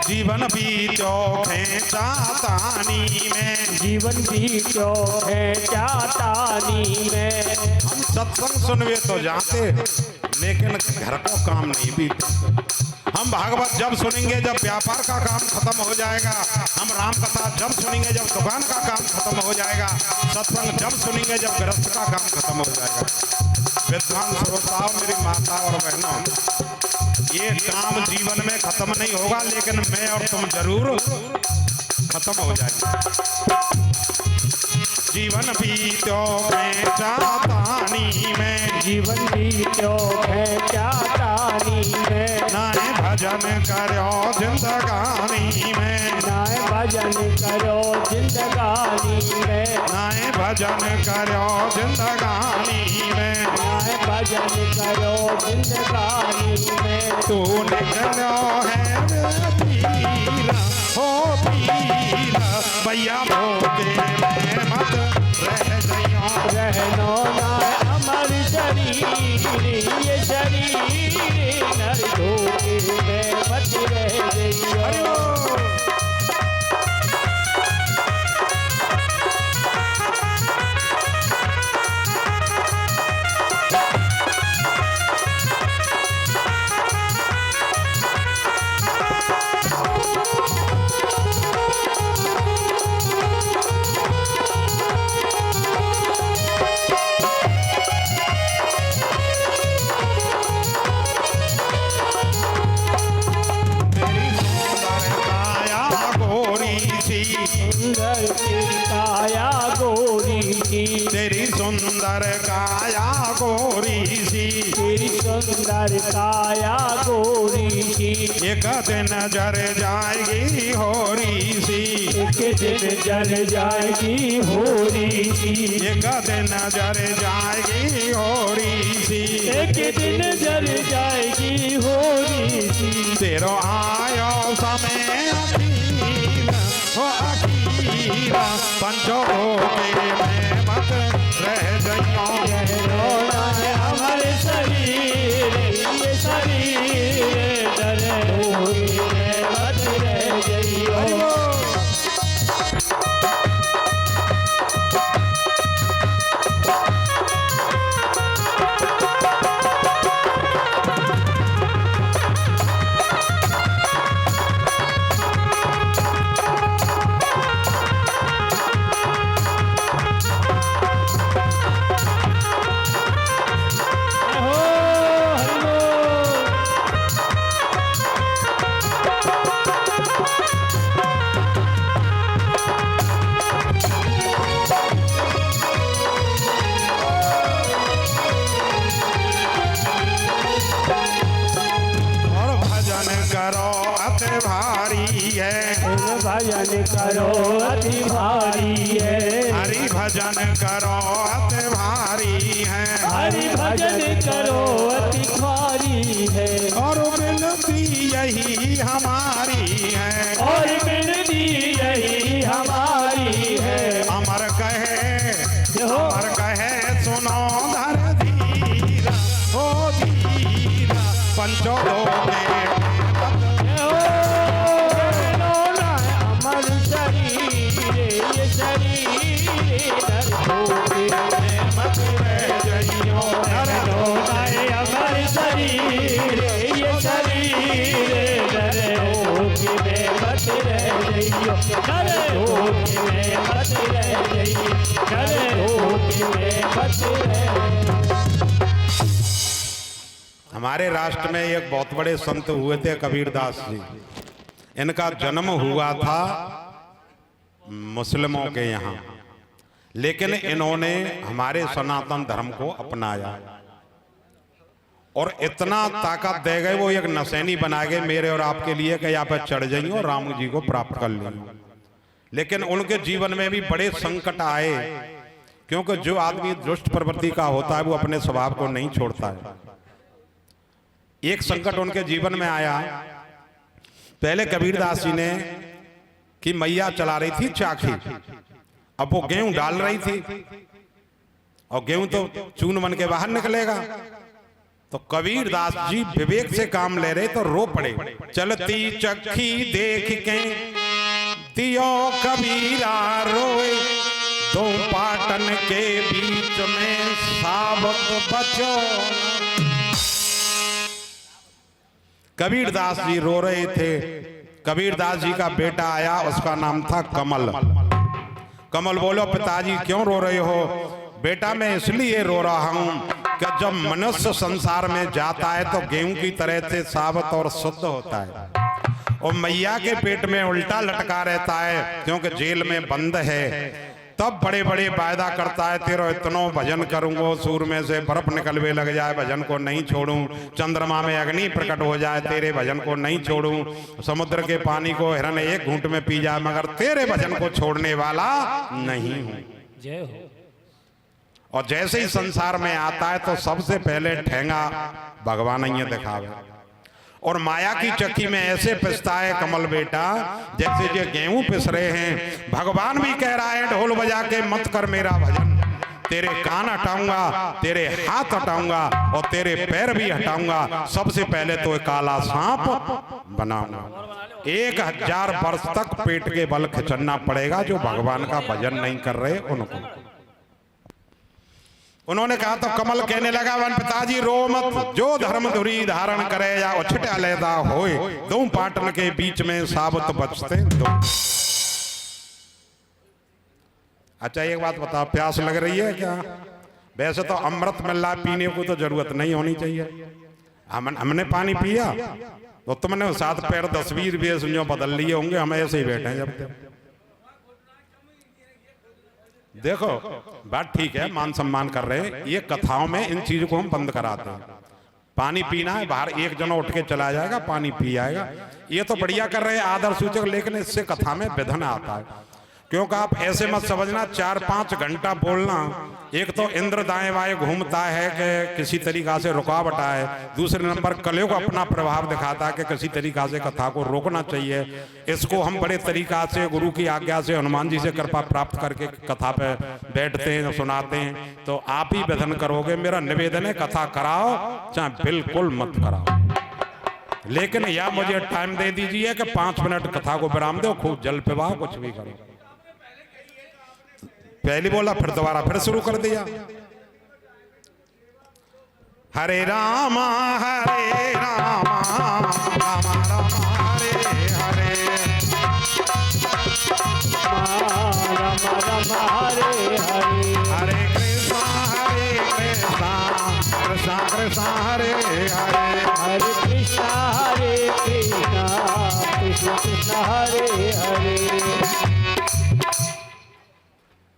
जीवन बीतो खेचा तानी में, जीवन भी क्यों है चातानी में। हम सत्संग सुनवे तो जाते लेकिन घर को काम नहीं बीते। हम भागवत जब सुनेंगे जब व्यापार का काम खत्म हो जाएगा। हम राम कथा जब सुनेंगे जब दुकान का काम खत्म हो जाएगा। सत्संग जब सुनेंगे जब गृहस्थ का काम खत्म हो जाएगा। विद्वान श्रोताओं, मेरी माता और बहनों, ये काम जीवन में खत्म नहीं होगा लेकिन मैं और तुम जरूर खत्म हो जाएंगे। जीवन बीतो में चातानी में, जीवन भी क्यों है चातानी में। नाए भजन करो जिंदगानी में, नाय भजन करो जिंदगानी में, नाए भजन करो जिंदगानी में, नाय भजन करो जिंदगानी में। तू निकलो है पीरा हो पीरा भैया भोगे में मत रह जाइयो। रहनो ना अमर शरीर ये शरीर नर धोखे में मत रह जाइयो। सुंदर तेरी काया गोरी सी, तेरी सुंदर काया गोरी सी, तेरी सुंदर काया गोरी सी। एक दिन जर जाएगी होरी सी, एक दिन जल जाएगी होरी सी, एक दिन जर जाएगी होरी सी, एक दिन जल जाएगी होरी सी। तेरो आयो समय अखीरा हो अखीरा पंचो के में मत रह जाइयो। रहनो ना भजन करो अति भारी है। हरि भजन करो अति भारी है। हरि भजन करो अति भारी है। और विनती यही हमारी है। और विनती यही हमारी है। अमर कहे सुनो धर धीरा हो धीरा पंचो अमर शरीर ये शरीर मत रह जइयो। अमर शरीर ये शरीर डरो में मत रह जइयो। डरो में मत रह जइयो। डरो में मत रह। हमारे राष्ट्र में एक बहुत बड़े संत हुए थे कबीरदास जी। इनका जन्म हुआ था मुस्लिमों के यहाँ, लेकिन इन्होंने हमारे सनातन धर्म को अपनाया और इतना ताकत दे गए, वो एक नसैनी बना गए मेरे और आपके लिए कि यहाँ पर चढ़ जाइए और राम जी को प्राप्त कर लेंगे। लेकिन उनके जीवन में भी बड़े संकट आए, क्योंकि जो आदमी दुष्ट प्रवृत्ति का होता है वो अपने स्वभाव को नहीं छोड़ता है। एक संकट उनके जीवन में आया। पहले कबीरदास जी ने कि मैया चला रही थी चाखी, अब वो गेहूं डाल रही थी और गेहूं तो चून बन के बाहर निकलेगा। तो कबीरदास जी विवेक से काम ले रहे तो रो पड़े। चलती चक्की देख के दियो कबीरा रोए, दो पाटन के बीच में साबत बचो। कबीरदास जी रो रहे थे। कबीरदास जी का बेटा आया, उसका नाम था कमल। कमल बोलो पिताजी क्यों रो रहे हो? बेटा मैं इसलिए रो रहा हूं कि जब मनुष्य संसार में जाता है तो गेहूं की तरह से साबत और शुद्ध होता है, और मैया के पेट में उल्टा लटका रहता है क्योंकि जेल में बंद है। तब बड़े बड़े वायदा करता है, तेरो इतनो भजन करूंगो, सूर में से बर्फ निकलवे लग जाए भजन को नहीं छोड़ूं, चंद्रमा में अग्नि प्रकट हो जाए तेरे भजन को नहीं छोड़ूं, समुद्र के पानी को हिरन एक घूंट में पी जाए मगर तेरे भजन को छोड़ने वाला नहीं हूं। जय हो। और जैसे ही संसार में आता है तो सबसे पहले ठेंगा भगवान ही दिखावे, और माया की चक्की में ऐसे पिसता है कमल बेटा जैसे जो गेहूं पिस रहे हैं। भगवान भी कह रहा है ढोल बजा के मत कर मेरा भजन, तेरे कान हटाऊंगा, तेरे हाथ हटाऊंगा और तेरे पैर भी हटाऊंगा। सबसे पहले तो काला सांप बनाऊंगा। 1000 वर्ष तक पेट के बल खिंचना पड़ेगा जो भगवान का भजन नहीं कर रहे उनको। उन्होंने कहा तो कमल कहने लगा वन पिताजी रो मत, जो धर्म धुरी धारण करे या उछट अलैदा होए, दो पाटन के बीच में साबत बचते दो। अच्छा एक बात बताओ, प्यास लग रही है क्या? वैसे तो अमृत मिल रहा पीने को तो जरूरत नहीं होनी चाहिए। हमने पानी पिया तो तुमने 7 पैर 10-20 बेस बदल लिए होंगे, हम ऐसे ही बैठे हैं जब तक। देखो बात ठीक है, मान सम्मान कर रहे हैं, ये कथाओं में इन चीजों को हम बंद कराते हैं। पानी पीना है, बाहर एक जना उठ के चला जाएगा पानी पी आएगा, ये तो बढ़िया कर रहे हैं आदर सूचक, लेकिन इससे कथा में विधन आता है। क्योंकि आप ऐसे मत समझना 4-5 घंटा बोलना, एक तो इंद्र दाएं बाएं घूमता है कि किसी तरीका से रुकावट आए, दूसरे नंबर कलयुग अपना प्रभाव दिखाता है कि किसी तरीका से कथा को रोकना चाहिए। इसको हम बड़े तरीका से गुरु की आज्ञा से हनुमान जी से कृपा प्राप्त करके कथा पे बैठते हैं सुनाते हैं, तो आप ही विधन करोगे। मेरा निवेदन है कथा कराओ चाहे बिल्कुल मत कराओ, लेकिन या मुझे टाइम दे दीजिए कि 5 मिनट कथा को विराम दो, खूब जल पिवाओ, कुछ भी करो। पहले बोला फिर दोबारा फिर शुरू कर दिया। हरे रामा राम राम हरे हरे, राम राम हरे हरे, हरे कृष्णा कृष्णा कृष्णा हरे हरे, हरे कृष्णा कृष्णा कृष्णा हरे हरे।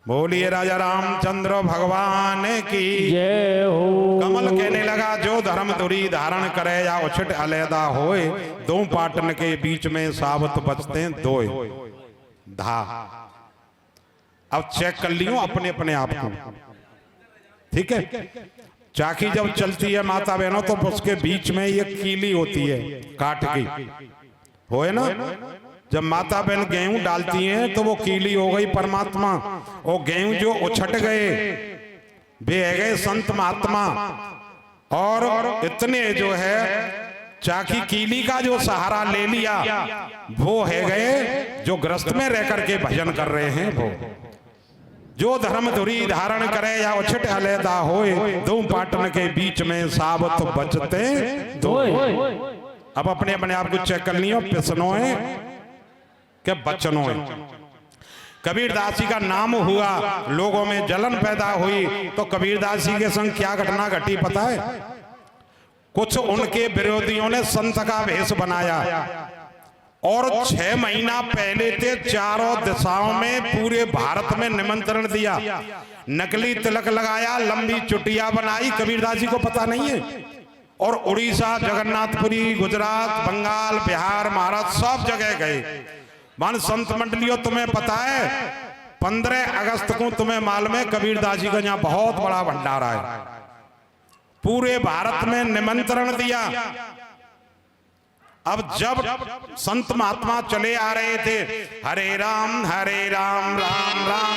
बोलिए राजा रामचंद्र भगवान की जय हो। कमल कहने लगा जो धर्म धुरी धारण करे या उछट अलैदा होए, दो पाटन के बीच में साबत बचते दोए। धा। अब चेक कर लियो अपने अपने आप को, ठीक है। चाकी जब चलती है माता बहनों तो उसके बीच में ये कीली होती है काट की, होए ना। जब माता बहन गेहूं डालती हैं तो वो कीली हो गई परमात्मा, और गेहूं जो उछट गए वे है गए संत महात्मा। और इतने जो है चाकी कीली का जो सहारा ले लिया वो है गए जो ग्रस्त में रह करके भजन कर रहे हैं। वो जो धर्म धुरी धारण करे या उछट अलैदा होए, दो पाटन के बीच में साबत बचते दो। अब अपने अपने आप को चेक कर लियो, पिसनो है क्या बचनो है। कबीरदास जी का नाम हुआ, लोगों में जलन पैदा हुई, तो कबीरदास जी के संग क्या घटना घटी पता है? कुछ उनके विरोधियों ने संत का वेश बनाया और 6 महीना पहले थे चारों दिशाओं में पूरे भारत में निमंत्रण दिया, नकली तिलक लगाया, लंबी चुटिया बनाई, कबीरदास जी को पता नहीं है। और उड़ीसा, जगन्नाथपुरी, गुजरात, बंगाल, बिहार, महाराष्ट्र सब जगह गए। मान संत मंडलियों तुम्हें पता है 15 अगस्त को तुम्हें मालूम है कबीरदास जी का यहाँ बहुत बड़ा भंडारा है, पूरे भारत में निमंत्रण दिया। अब जब संत महात्मा चले आ रहे थे, हरे राम राम राम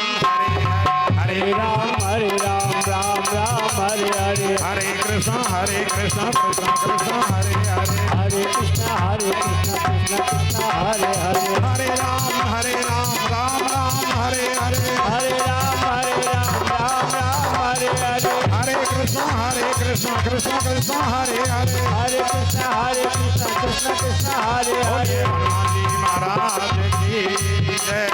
हरे हरे राम राम राम हरे हरे, हरे कृष्ण कृष्ण कृष्ण हरे हरे, हरे कृष्ण कृष्ण कृष्ण हरे हरे, हरे राम राम राम हरे हरे, हरे राम राम राम हरे हरे, हरे कृष्ण कृष्ण कृष्ण हरे हरे, हरे कृष्ण कृष्ण हरे हरे। हनुमान जी महाराज की जय।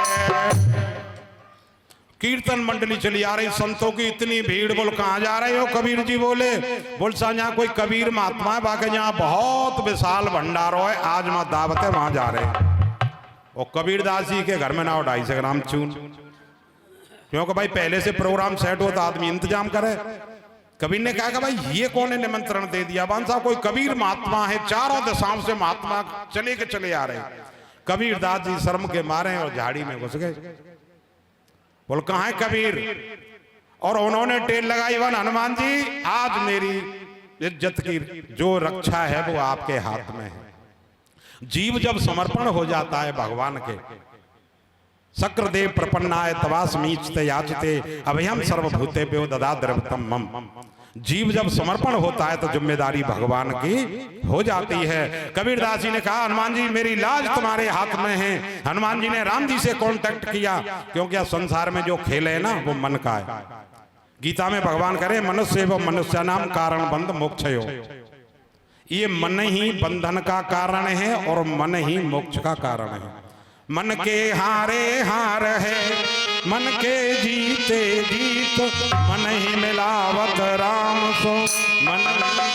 कीर्तन मंडली चली आ रही, संतों की इतनी भीड़। बोल कहाँ जा रहे हो? कबीर जी बोले। बोल सा यहाँ कोई कबीर महात्मा है, बाकी यहाँ बहुत विशाल भंडारो है, आज मैं दावत है वहां जा रहे हैं। और कबीरदास जी के घर में ना 250 ग्राम चून, क्योंकि भाई पहले से प्रोग्राम सेट हो तो आदमी इंतजाम करे। कबीर ने कहा कि भाई ये कौन ने निमंत्रण दे दिया? बान साहब कोई कबीर महात्मा है, चारों दिशाओं से महात्मा चले आ रहे। कबीरदास जी शर्म के मारे और झाड़ी में घुस गए। बोल कहाँ है कबीर? और उन्होंने टेल लगाई, वन हनुमान जी आज मेरी इज्जत की जो रक्षा है वो आपके हाथ में है। जीव जब समर्पण हो जाता है भगवान के, शक्रदेव प्रपन्नाय तवास्मीचते याचते अभयम सर्वभूतेभ्यो ददा द्रवतम मम। जीव जब समर्पण होता है तो जिम्मेदारी भगवान की हो जाती है। कबीरदास जी ने कहा हनुमान जी मेरी लाज तुम्हारे हाथ में है। हनुमान जी ने राम जी से कांटेक्ट किया, क्योंकि संसार में जो खेल है ना वो मन का है। गीता में भगवान करे मनुष्य व मनुष्य नाम कारण बंध मोक्षयो। ये मन ही बंधन का कारण है और मन ही मोक्ष का कारण है। मन के हारे हार है, मन के जीते जीत, मन ही मिलावत राम सो मन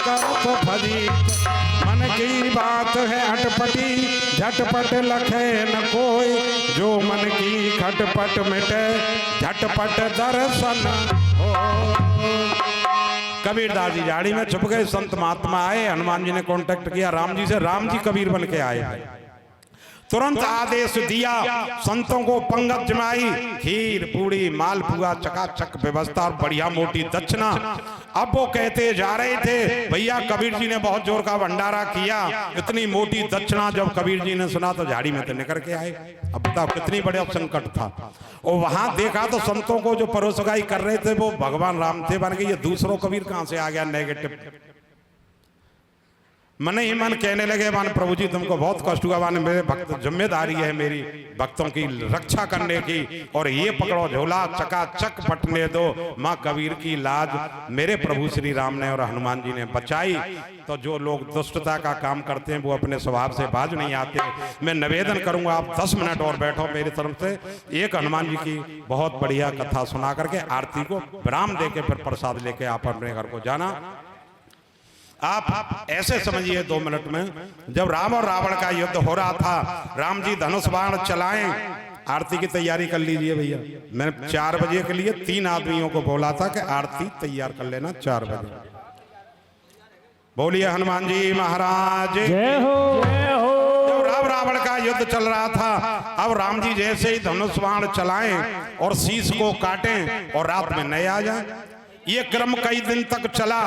करत फजीत। मन की बात है अटपटी, झटपट लखे न कोई, जो मन की खटपट मिटे झटपट दर्शन हो। कबीरदास जी झाड़ी में छुप गए, संत महात्मा आए, हनुमान जी ने कांटेक्ट किया राम जी से, राम जी कबीर बन के आए। तुरंत आदेश दिया, संतों को पंगत जमाई, खीर पूड़ी मालपुआ चकाचक व्यवस्था और बढ़िया मोटी दक्षिणा। अब वो कहते जा रहे थे भैया कबीर जी ने बहुत जोर का भंडारा किया, इतनी मोटी दक्षिणा। जब कबीर जी ने सुना तो झाड़ी में तो निकल के आए। अब बताओ कितनी बड़ा संकट था। और वहां देखा तो संतों को जो परोसगाई कर रहे थे वो भगवान राम थे। बन गए ये दूसरों कबीर कहां से आ गया नेगेटिव। मन ही मन कहने लगे मान प्रभु जी तुमको बहुत कष्ट हुआ, मान मेरे भक्त जिम्मेदारी है मेरी भक्तों की रक्षा करने की, और ये पकड़ो झोला चकाचक पटने दो। माँ कबीर की लाज मेरे प्रभु श्री राम ने और हनुमान जी ने बचाई। तो जो लोग दुष्टता का काम करते हैं वो अपने स्वभाव से बाज नहीं आते। मैं निवेदन करूंगा आप 10 मिनट और बैठो मेरी तरफ से, एक हनुमान जी की बहुत बढ़िया कथा सुना करके आरती को विराम देके फिर प्रसाद लेके आप अपने घर को जाना। आप ऐसे समझिए 2 मिनट में, जब राम और रावण का युद्ध हो रहा था, राम जी धनुष बाण चलाएं, आरती की तैयारी कर लीजिए भैया। मैंने 4 बजे के लिए 3 आदमियों को बोला था कि आरती तैयार कर लेना 4 बजे। बोलिए हनुमान जी महाराज जय हो जय हो। जब राम रावण का युद्ध चल रहा था। अब राम जी जैसे ही धनुष बाण चलाएं और शीश को काटें और रात में नए आ जाएं। ये क्रम कई दिन तक चला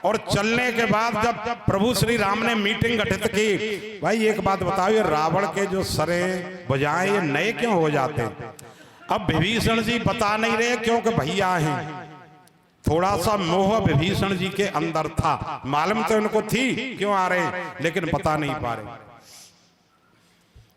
और चलने के बाद जब प्रभु श्री राम ने मीटिंग गठित की, भाई एक बात बताओ, ये रावण के जो सरे बजाएं ये नए क्यों हो जाते? अब विभीषण जी बता नहीं रहे क्योंकि भैया हैं। थोड़ा सा मोह विभीषण जी के अंदर था, मालूम तो इनको थी क्यों आ रहे, लेकिन बता नहीं पा रहे।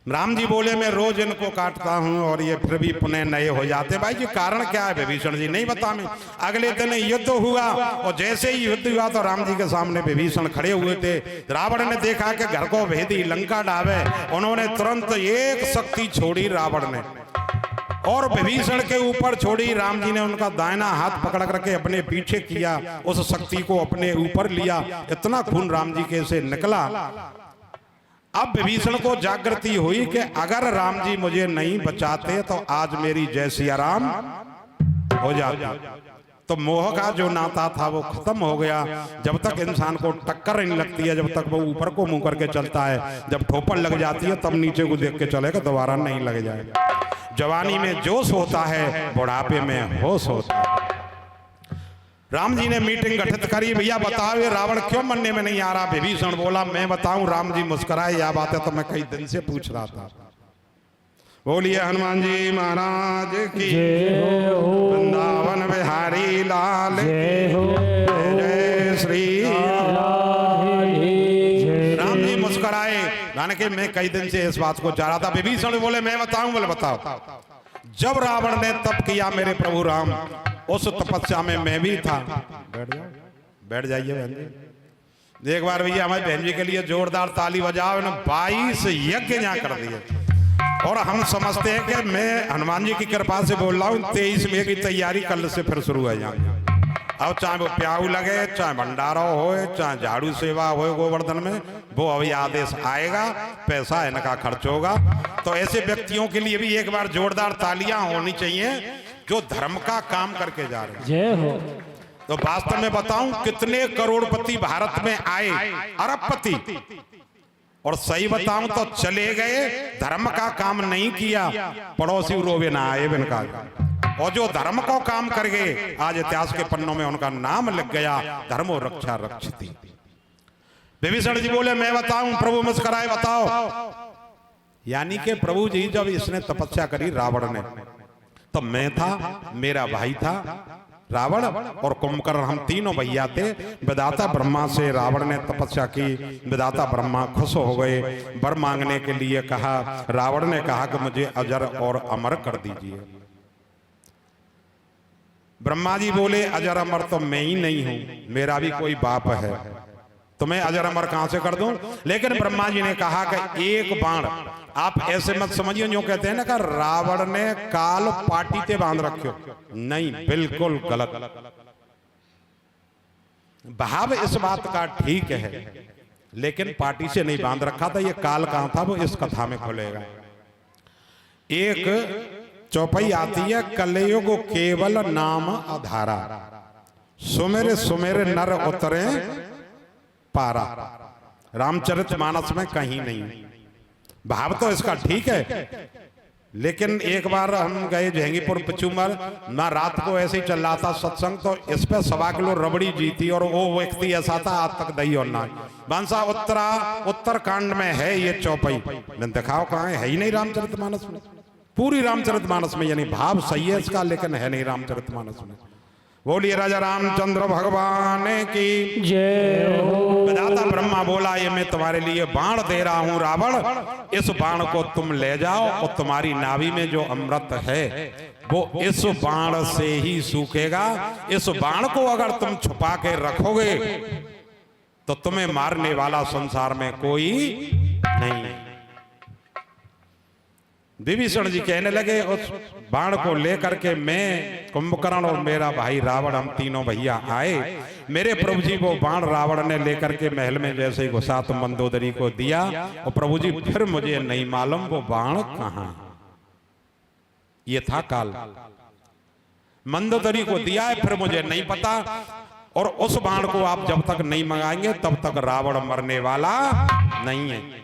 राम जी बोले मैं रोज इनको काटता हूं और ये फिर भी पुनः नए हो जाते। भाई जी कारण क्या है? विभीषण जी नहीं बता में। अगले दिन युद्ध हुआ और जैसे ही युद्ध हुआ तो राम जी के सामने विभीषण खड़े हुए थे। रावण ने देखा कि घर को भेदी लंका डावे, उन्होंने तुरंत एक शक्ति छोड़ी रावण ने और विभीषण के ऊपर छोड़ी। राम जी ने उनका दाहिना हाथ पकड़ करके अपने पीछे किया, उस शक्ति को अपने ऊपर लिया। इतना खून राम जी के से निकला। अब विभीषण को जागृति हुई कि अगर राम जी मुझे नहीं बचाते तो आज मेरी जय सिया राम हो जाती। तो मोह का जो नाता था वो खत्म हो गया। जब तक इंसान को टक्कर नहीं लगती है, जब तक वो ऊपर को मुंह करके चलता है, जब ठोपर लग जाती है तब नीचे को देख के चलेगा, दोबारा नहीं लग जाएगा। जवानी में जोश होता है, बुढ़ापे में होश होता है। राम जी ने मीटिंग गठित करी, भैया बताओ ये रावण क्यों मरने में नहीं आ रहा? विभीषण बोला मैं बताऊं। राम जी मुस्कुराए, यह बात है तो मैं कई दिन से पूछ रहा था। बोलिए हनुमान जी महाराज की वृंदावन बिहारी लाल जय श्री राम जी मुस्कुराए, यानी कि मैं कई दिन से इस बात को चाह रहा था। विभीषण बोले मैं बताऊं। बोले बताओ। जब रावण ने तप किया मेरे प्रभु राम, उस तपस्या में मैं भी था। बैठ जाइए बहन जी। एक बार भैया हमारे बहन जी के लिए जोरदार ताली बजाओ। 22 यज्ञ यहाँ कर दिए और हम समझते हैं कि मैं हनुमान जी की कृपा से बोल रहा हूँ 23वें की तैयारी कल से फिर शुरू है यहाँ। अब चाहे वो प्याऊ लगे, चाहे भंडारा हो, चाहे झाड़ू सेवा हो गोवर्धन में, वो अभी आदेश आएगा, पैसा इनका खर्च होगा। तो ऐसे व्यक्तियों के लिए भी एक बार जोरदार तालियां होनी चाहिए जो धर्म का काम करके जा रहे हैं। जय हो। तो वास्तव में बताऊं कितने करोड़पति भारत में आए, अरबपति, और सही बताऊं तो चले गए, धर्म का काम नहीं किया, पड़ोसी रोवे ना आए इनका। और जो धर्म को काम कर गए आज इतिहास के पन्नों में उनका नाम लग गया, धर्मो रक्षा रक्षति। विभीषण जी बोले मैं बताऊं। प्रभु मुस्कुराए, बताओ। यानी कि प्रभु जी जब इसने तपस्या करी रावण ने, तो मैं था, मेरा भाई था रावण और कुंभकर्ण, हम तीनों भैया थे। विधाता ब्रह्मा से रावण ने तपस्या की। विधाता ब्रह्मा खुश हो गए, वर मांगने के लिए कहा। रावण ने कहा कि मुझे अजर और अमर कर दीजिए। ब्रह्मा जी बोले अजर अमर तो मैं ही नहीं हूं, मेरा भी कोई बाप है, तो मैं अजर अमर कहां से कर दूं? लेकिन ब्रह्मा जी ने कहा कि एक बाण, आप ऐसे मत समझिए जो कहते हैं ना कि रावण ने काल पाटी ते बांध रखो, नहीं, बिल्कुल गलत। भाव इस बात का ठीक है, लेकिन पाटी से नहीं बांध रखा था। ये काल कहां था वो इस कथा में खुलेगा। एक चौपाई आती है, कलयुग केवल नाम आधारा, सुमेर सुमेर नर उतरे पारा। रामचरितमानस में कहीं नहीं। भाव तो इसका ठीक है, लेकिन एक बार हम गए जहांगीरपुर पिछूमर, ना रात को ऐसे ही चल रहा था सत्संग, तो इस पे 1.25 किलो रबड़ी जीती और वो व्यक्ति ऐसा था आज तक दही और ना। बांसा उत्तरकांड में है ये चौपाई, दिखाओ कहाँ है ही नहीं रामचरितमानस में। पूरी रामचरितमानस में, यानी भाव सही है इसका, लेकिन है नहीं रामचरितमानस में। बोलिए राजा रामचंद्र भगवान की जय हो। विधाता ब्रह्मा बोला ये मैं तुम्हारे लिए बाण दे रहा हूं रावण, इस बाण को तुम ले जाओ और तुम्हारी नाभि में जो अमृत है वो इस बाण से ही सूखेगा। इस बाण को अगर तुम छुपा के रखोगे तो तुम्हें मारने वाला संसार में कोई नहीं। विभीषण जी कहने लगे उस बाण को लेकर के मैं, कुंभकर्ण और मेरा भाई रावण, हम तीनों भैया आए। मेरे प्रभु जी वो बाण रावण ने लेकर के महल में जैसे ही घुसा तो मंदोदरी को दिया, और प्रभु जी फिर मुझे नहीं मालूम वो बाण कहां। ये था काल। मंदोदरी को दिया है, फिर मुझे नहीं पता, और उस बाण को आप जब तक नहीं मंगाएंगे तब तक रावण मरने वाला नहीं है।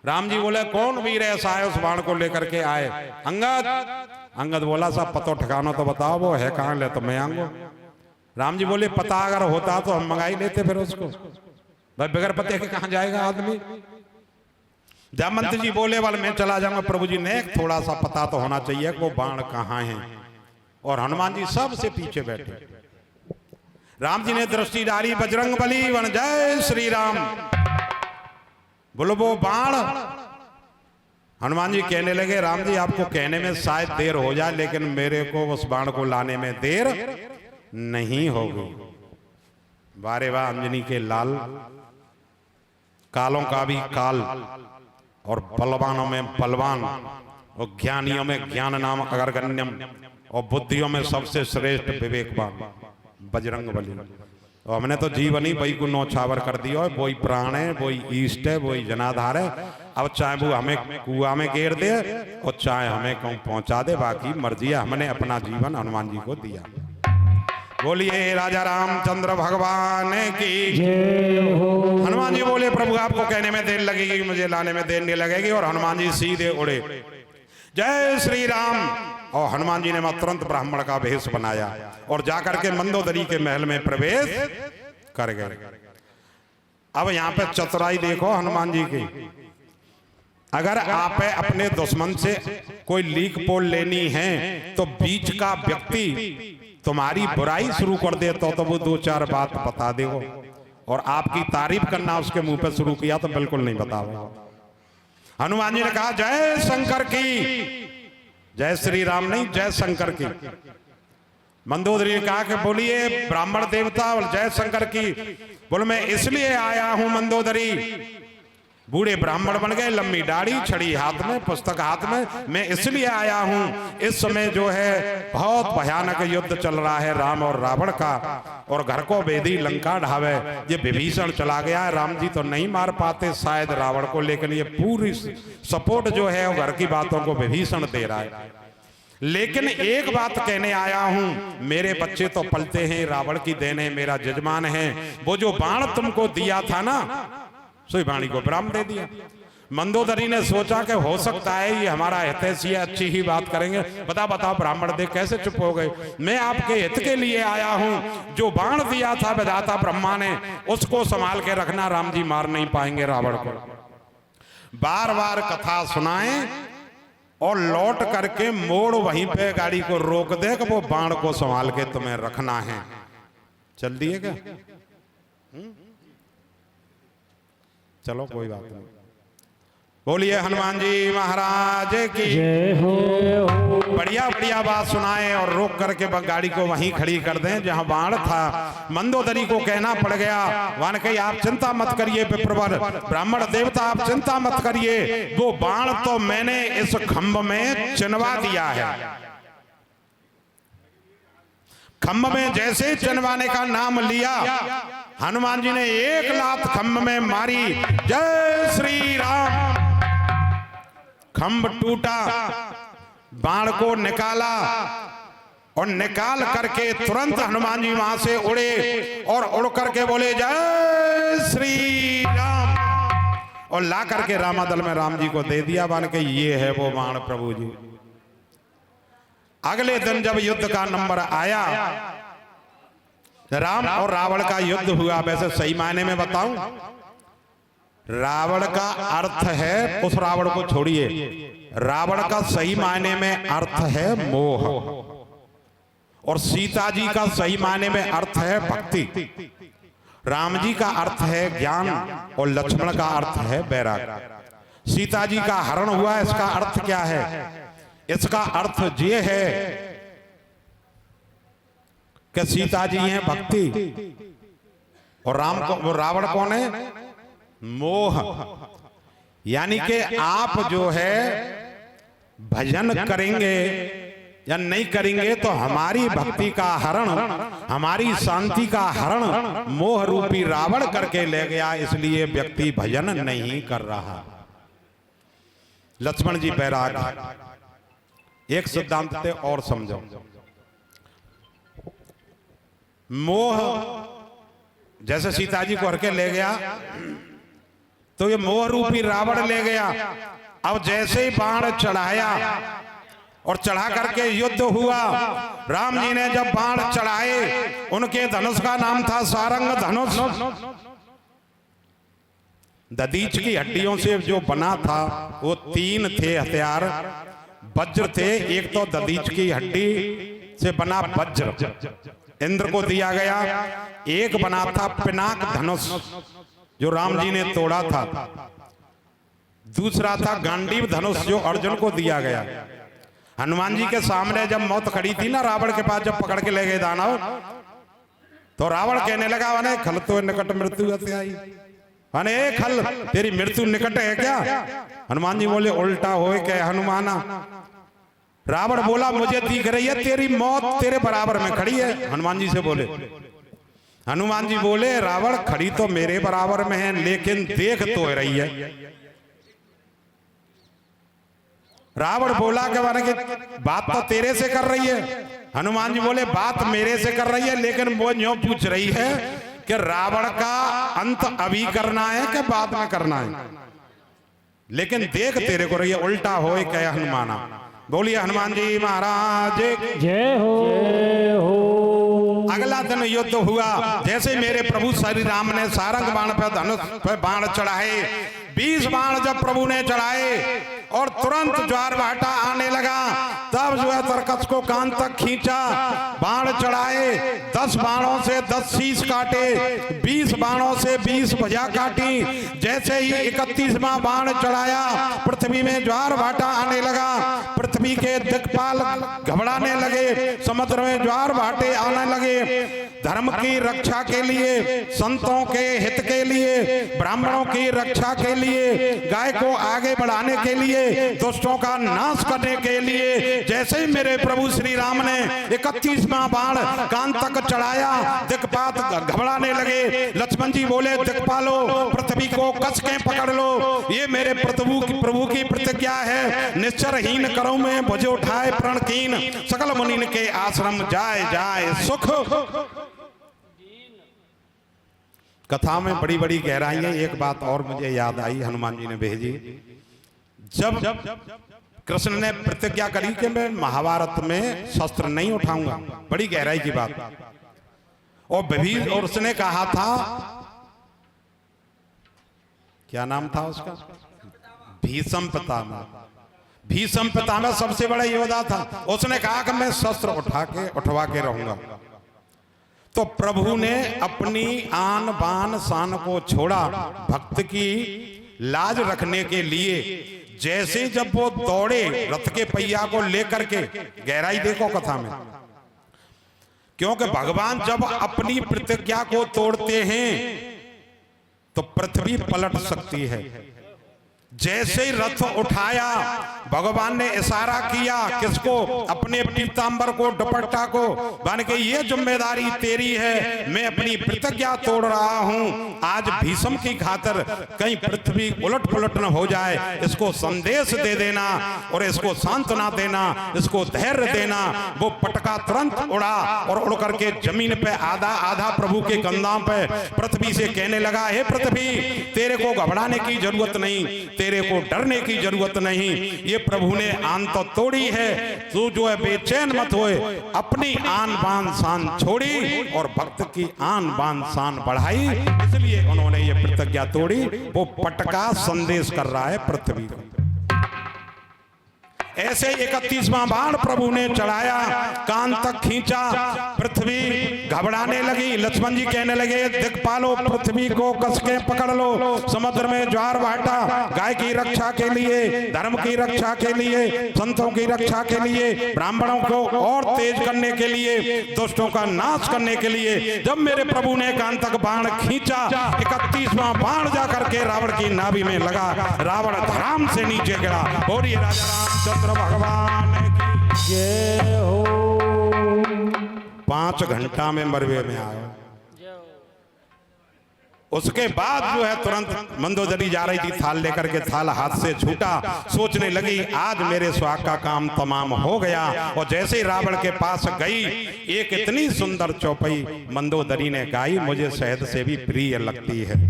राम जी बोले कौन वीर ऐसा है उस बाण को लेकर के आए? अंगद। अंगद बोला साहब पतो ठिकाना तो बताओ, वो है कहाँ ले तो मैं आऊंगा। राम जी बोले पता अगर होता तो हम मंगा ही लेते फिर उसको, भाई बगैर पते के कहाँ जाएगा आदमी। जामवंत जी बोले वाल मैं चला जाऊंगा प्रभु जी ने थोड़ा सा पता तो होना चाहिए कि वो बाण कहाँ है। और हनुमान जी सबसे पीछे बैठे। राम जी ने दृष्टि डाली, बजरंग बली वन जय श्री राम। बोलो वो बाण। हनुमान जी कहने लगे राम जी आपको कहने में शायद देर हो जाए, लेकिन मेरे को उस बाण को लाने में देर नहीं होगी। वारे वाह अंजनी के लाल, कालों का भी काल और बलवानों में बलवान और ज्ञानियों में ज्ञान नाम अग्रगण्यम और बुद्धियों में सबसे श्रेष्ठ विवेकवान बजरंग बली। और हमने तो जीवन ही वही को नौछावर कर दिया है, वही प्राण है, वही ईष्ट है, वही जनाधार है। अब चाहे वो हमें कुआं में घेर दे और चाहे हमें कहूं पहुंचा दे, बाकी मर्जी है। हमने अपना जीवन हनुमान जी को दिया। बोलिए राजा रामचंद्र भगवान की। हनुमान जी बोले प्रभु आपको कहने में देर लगेगी, मुझे लाने में देर नहीं लगेगी। और हनुमान जी सीधे उड़े जय श्री राम। और हनुमान जी ने तुरंत ब्राह्मण का भेष बनाया और जाकर के मंदोदरी के महल में प्रवेश कर गए। अब यहाँ पे चतुराई देखो हनुमान जी की। अगर आप अपने दुश्मन से कोई लीक पोल लेनी है तो बीच का व्यक्ति तुम्हारी बुराई शुरू कर दे तो वो दो चार बात बता देगा, और आपकी तारीफ करना उसके मुंह पे शुरू किया तो बिल्कुल नहीं बताओ। हनुमान जी ने कहा जय शंकर की, जय श्री राम नहीं जय शंकर की। मंदोदरी ने कहा कि बोलिए ब्राह्मण देवता और जय शंकर की। बोले मैं इसलिए आया हूं मंदोदरी। बूढ़े ब्राह्मण बन गए, लंबी दाढ़ी, छड़ी हाथ में, पुस्तक हाथ में। मैं इसलिए आया हूं, इस समय जो है बहुत भयानक युद्ध चल रहा है राम और रावण का, और घर को बेदी लंका ढावे। ये विभीषण चला गया है, राम जी तो नहीं मार पाते शायद रावण को, लेकिन ये पूरी सपोर्ट जो है वो घर की बातों को विभीषण दे रहा है। लेकिन एक बात कहने आया हूं, मेरे बच्चे तो पलते हैं, रावण की देन है, मेरा जजमान है। वो जो बाण तुमको दिया था ना, सोई वाणी को ब्राह्मण दे दिया। मंदोदरी ने सोचा कि हो सकता है ये हमारा हितैषी है, अच्छी ही बात करेंगे। बताओ ब्राह्मण दे कैसे चुप हो गए? मैं आपके हित के लिए आया हूं। जो बाण दिया था विधाता ब्रह्मा ने, उसको संभाल के रखना, राम जी मार नहीं पाएंगे रावण को। बार बार कथा सुनाएं और लौट करके मोड़ वहीं पे गाड़ी को रोक दे कि वो बाण को संभाल के तुम्हें रखना है। चल दिए क्या? चलो कोई बात नहीं। बोलिए हनुमान जी महाराज की जय हो। बढ़िया बढ़िया बात सुनाए और रोक करके गाड़ी को वहीं खड़ी कर दें जहां बाण था। मंदोदरी को कहना पड़ गया, वन कही आप चिंता मत करिए विप्रवर, ब्राह्मण देवता आप चिंता मत करिए, वो बाण तो मैंने इस खंभ में चिनवा दिया है। खंभ में जैसे चिनवाने का नाम लिया, हनुमान जी ने एक लात खंभ में मारी, जय श्री राम। खंभ टूटा, बाण को निकाला और निकाल करके तुरंत हनुमान जी वहां से उड़े और उड़ करके बोले जय श्री राम, और ला करके रामादल में राम जी को दे दिया। बाण के ये है वो बाण प्रभु जी। अगले दिन जब युद्ध का नंबर आया, राम और रावण का युद्ध हुआ। वैसे सही मायने में बताऊं, रावण का अर्थ है, उस रावण को छोड़िए, रावण का सही मायने में अर्थ है मोह, और सीता जी का सही मायने में अर्थ है भक्ति, राम जी का अर्थ है ज्ञान, और लक्ष्मण का अर्थ है वैराग्य। सीता जी का हरण हुआ, इसका अर्थ क्या है? इसका अर्थ ये है कि सीता जी हैं भक्ति, और रावण कौन है? मोह। यानी कि आप जो है भजन करेंगे या नहीं करेंगे तो हमारी भक्ति का हरण, हमारी शांति का हरण मोह रूपी रावण करके ले गया, इसलिए व्यक्ति भजन नहीं कर रहा। लक्ष्मण जी बैराग एक सिद्धांत थे और समझो। मोह जैसे सीता जी को हर के ले गया, तो ये मोह रूपी रावण ले गया। अब जैसे ही बाण चढ़ाया और चढ़ा करके युद्ध हुआ, राम जी ने जब बाण चढ़ाए, उनके धनुष का नाम था सारंग धनुष। दधीच की हड्डियों से जो बना था वो 3 थे हथियार, वज्र थे। एक तो दधीच की हड्डी से बना वज्र इंद्र को दिया गया, एक बना था पिनाक धनुष जो राम जी ने तोड़ा था, दूसरा था गांडीव धनुष जो अर्जुन को दिया गया। हनुमान जी के सामने जब मौत खड़ी थी ना, रावण के पास जब पकड़ के ले गए दानव, तो रावण कहने लगा, अने खल तो निकट मृत्यु अति आई, अने खल तेरी मृत्यु निकट है क्या? हनुमान जी बोले, उल्टा होए क्या हनुमाना। रावण बोला, मुझे दिख रही है तेरी मौत तेरे बराबर में खड़ी है। हनुमान जी से बोले, हनुमान जी बोले, रावण खड़ी तो मेरे बराबर में है, लेकिन देख तो रही है। रावण बोला कि बात तो तेरे से कर रही है। हनुमान जी बोले, बात मेरे से कर रही है, लेकिन वो यूं पूछ रही है कि रावण का अंत अभी करना है कि बाद में करना है, लेकिन देख तेरे को रही है, उल्टा होए क्या हनुमाना। बोलिए हनुमान जी महाराज जय हो। अगला दिन युद्ध हुआ। जैसे मेरे प्रभु श्री राम ने सारंग बाण पे धनुष पे बाण चढ़ाए, 20 बाण जब प्रभु ने चढ़ाए और तुरंत ज्वार भाटा आने लगा, तब जो है तरकस को कान तक खींचा, बाण चढ़ाए, 10 बाणों से 10 शीश काटे, 20 बाणों से 20 भुजा काटी। जैसे ही 31वां बाण चढ़ाया, पृथ्वी में ज्वार भाटा आने लगा, पृथ्वी के दिक्पाल घबराने लगे, समुद्र में ज्वार भाटे आने लगे। धर्म की रक्षा के लिए, संतों के हित के लिए, ब्राह्मणों की रक्षा के लिए, गाय को आगे बढ़ाने के लिए, दुष्टों का नाश करने के लिए, जैसे ही मेरे प्रभु श्री राम ने 31वां बाण कान तक चढ़ाया, दिक्पात घबराने लगे। लक्ष्मण जी बोले, दिक्पालो पृथ्वी को कस के पकड़ लो, ये मेरे प्रभु की प्रतिज्ञा है, निश्चरहीन करो में भुज उठाए प्रण कीन, सकल मुनि के आश्रम जाए जाए सुख। कथा में बड़ी बड़ी गहराई है। एक बात और मुझे याद आई, हनुमान जी ने भेजी, जब कृष्ण ने प्रतिज्ञा करी कि मैं महाभारत में शस्त्र नहीं उठाऊंगा, बड़ी गहराई की बात, और उसने कहा था, क्या नाम था उसका, भीष्म पितामह। भीष्म पितामह सबसे बड़ा योद्धा था, उसने कहा कि मैं शस्त्र उठवा के रहूंगा। तो प्रभु ने अपनी आन बान शान को छोड़ा, भक्त की लाज रखने के लिए। जैसे जब वो दौड़े रथ के पहिया को लेकर के, गहराई देखो कथा में, क्योंकि भगवान जब अपनी प्रतिज्ञा को तोड़ते हैं तो पृथ्वी पलट सकती है। जैसे ही रथ उठाया, भगवान ने इशारा किया, किसको, अपने पीतांबर को, दुपट्टा को, बन के ये जिम्मेदारी तेरी है, मैं अपनी प्रतिज्ञा तोड़ रहा हूं। आज भीष्म की खातिर कहीं पृथ्वी उलट पुलट न हो जाए, इसको संदेश दे देना और इसको सांत्वना देना, इसको धैर्य देना। वो पटका तुरंत उड़ा और उड़ करके जमीन पे आधा आधा प्रभु के कंधों पे पृथ्वी से कहने लगा, हे पृथ्वी, तेरे को घबराने की जरूरत नहीं, तेरे को डरने की जरूरत नहीं। ये प्रभु ने आन तो तोड़ी है, तू जो है बेचैन मत होए, अपनी आन बान शान छोड़ी और भक्त की आन बान शान बढ़ाई। इसलिए उन्होंने ये प्रतिज्ञा तोड़ी। वो पटका संदेश कर रहा है पृथ्वी को। ऐसे 31वां बाण प्रभु ने चढ़ाया, कान तक खींचा, पृथ्वी घबराने लगी। लक्ष्मण जी कहने लगे, दिक्पालो पृथ्वी को कस के पकड़ लो, समुद्र में ज्वार भाटा, गाय की रक्षा के लिए, धर्म की रक्षा के लिए, संतों की रक्षा के लिए, ब्राह्मणों को और तेज करने के लिए, दुष्टों का नाश करने के लिए। जब मेरे प्रभु ने कान तक बाण खींचा, 31वां बाण जाकर के रावण की नाभि में लगा, रावण धराम से नीचे गिरा। और ये राजा रामचंद्र भगवान की जय हो। 5 घंटा में मरवे में आया। उसके बाद जो है तुरंत मंदोदरी जा रही थी, थाल लेकर के, थाल हाथ से छूटा, सोचने लगी आज मेरे सुहाग का काम तमाम हो गया। और जैसे ही रावण के पास गई, एक इतनी सुंदर चौपाई मंदोदरी ने गाई, मुझे शहद से भी प्रिय लगती है।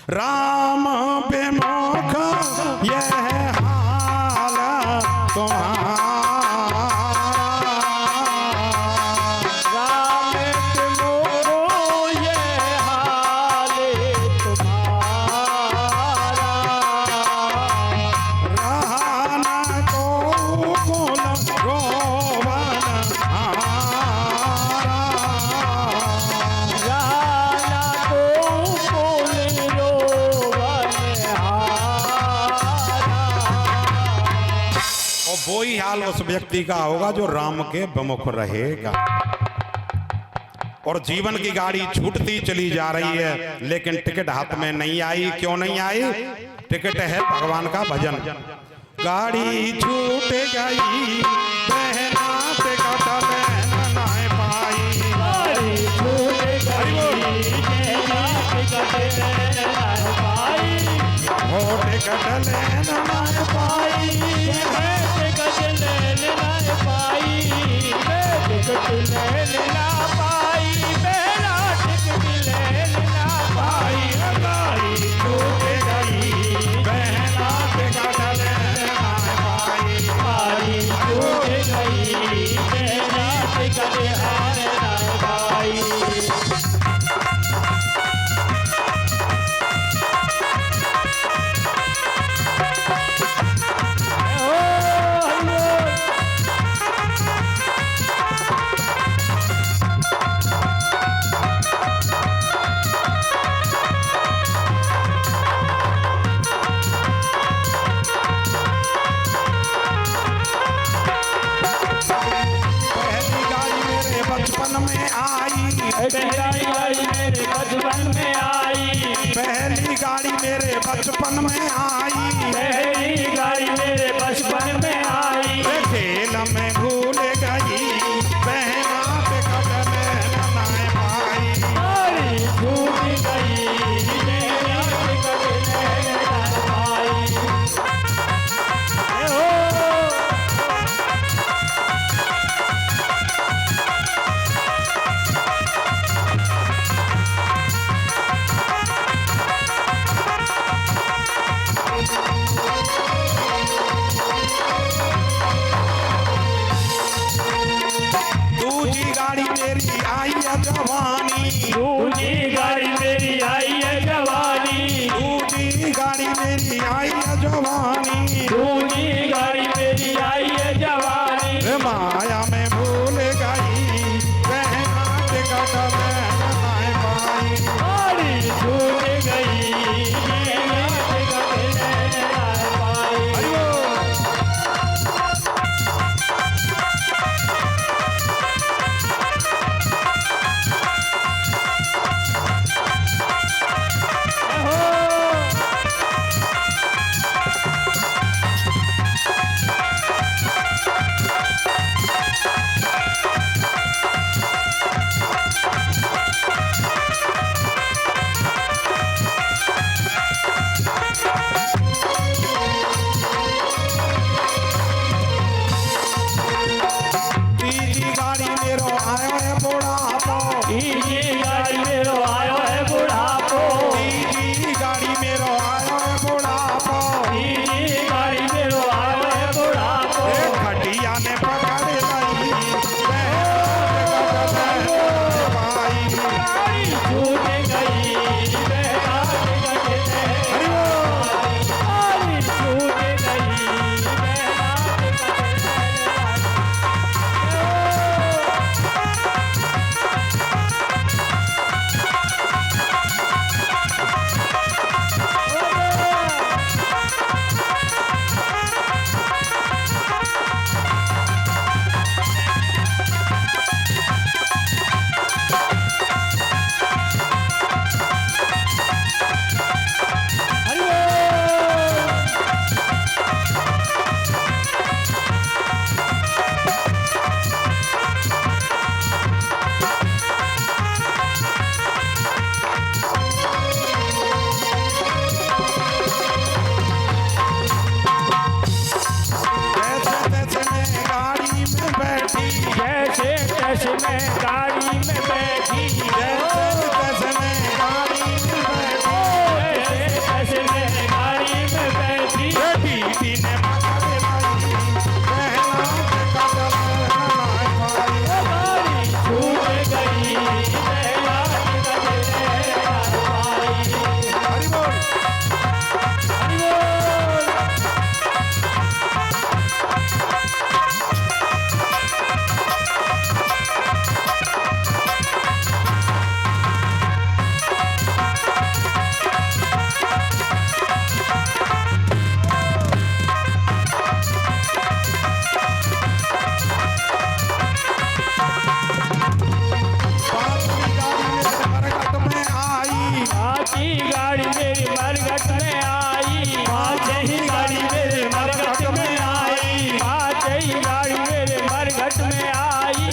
राम विमुख यह हाल तुम्हारा। राम विमुख ये हाल तुम्हारा। रहा न को कुल रोवन हारा। राना को कुल रोवन हारा। और वही हाल उस व्यक्ति का होगा जो राम के विमुख रहेगा। और जीवन की गाड़ी छूटती चली जा रही है, लेकिन टिकट हाथ में नहीं आई। क्यों नहीं आई? टिकट है भगवान का भजन। गाड़ी छूट गई बहना टिकट लेना नहीं पाई। गाड़ी छूट गई तेरा टिकट लेना पाई। हो टिकट लेना नहीं पाई। टिकट लेना पाई। टिकट लेना पाई। मेरा टिकट लेना पाई। गाड़ी छूट गई बहना टिकट लेना नहीं पाई। गाड़ी छूट गई मेरा टिकट लेना पाई। पहली गाड़ी मेरे बचपन में आई। पहली गाड़ी मेरे बचपन में आई। पहली गाड़ी मेरे बचपन में आई। पहली गाड़ी मेरे बचपन में आई। खेल में भूल गई बहना टिकट लेना नहीं पाई। गाड़ी छूट गई मेरा टिकट लेना पाई। हो दूजी गाड़ी मेरी आई है जवानी। दूजी गाड़ी मेरी आई है जवानी। दूजी गाड़ी मेरी आई है जवानी। दूजी गाड़ी मेरी आई है जवानी। माया में भूल गई बहना टिकट लेना नहीं पाई। गाड़ी छूट गई मेरा टिकट लेना पाई। अयो तीजी गाड़ी मेरो आयो है बुढ़ापो। तीजी गाड़ी मेरो आयो है बुढ़ापो। तीजी गाड़ी मेरो आयो है बुढ़ापो। तीजी गाड़ी मेरो आयो है बुढ़ापो। ए खटिया ने पकड़ लई बहना टिकट लेना पाई। गाड़ी छूट गई मेरा टिकट लेना पाई। गाड़ी छूट गई मेरा टिकट लेना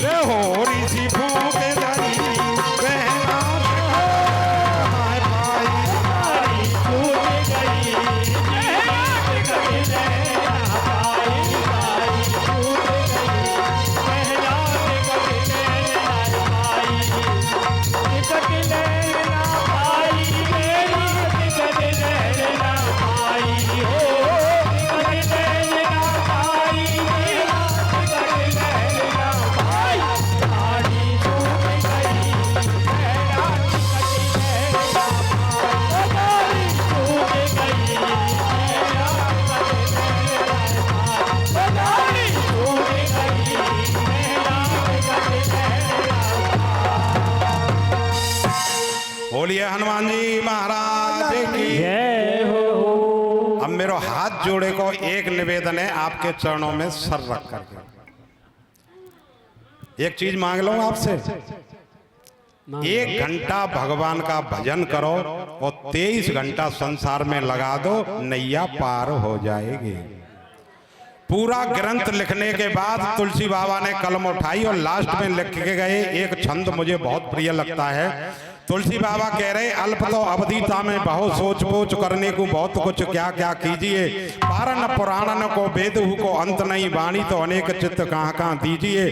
रे हो ऋषि फूक दरी बहना हाय पाई छूट गई मेहनत कभी नैना पाई पाई छूट गई मेहनत कभी नैना पाई कभी नैना पाई मेहनत कभी नैना पाई हो कभी नैना पाई मेहनत कभी नैना पाई पानी छूट गई मेहनत कभी नैना पाई छूट गई बोलिए हनुमान जी महाराज की जय हो। अब मेरे हाथ जोड़े को एक निवेदन है आपके चरणों में सर रख करके एक चीज मांग लो आपसे। 1 घंटा भगवान का भजन करो और 23 घंटा संसार में लगा दो, नैया पार हो जाएगी। पूरा ग्रंथ लिखने के बाद तुलसी बाबा ने कलम उठाई और लास्ट में लिख के गए एक छंद मुझे बहुत प्रिय लगता है। तुलसी बाबा कह रहे अल्प तो अवधिता में बहुत सोच पोच करने को बहुत कुछ क्या क्या कीजिए, पारन पुराणन को वेदहु को अंत नहीं, वाणी तो अनेक चित्त कहाँ कहाँ दीजिए,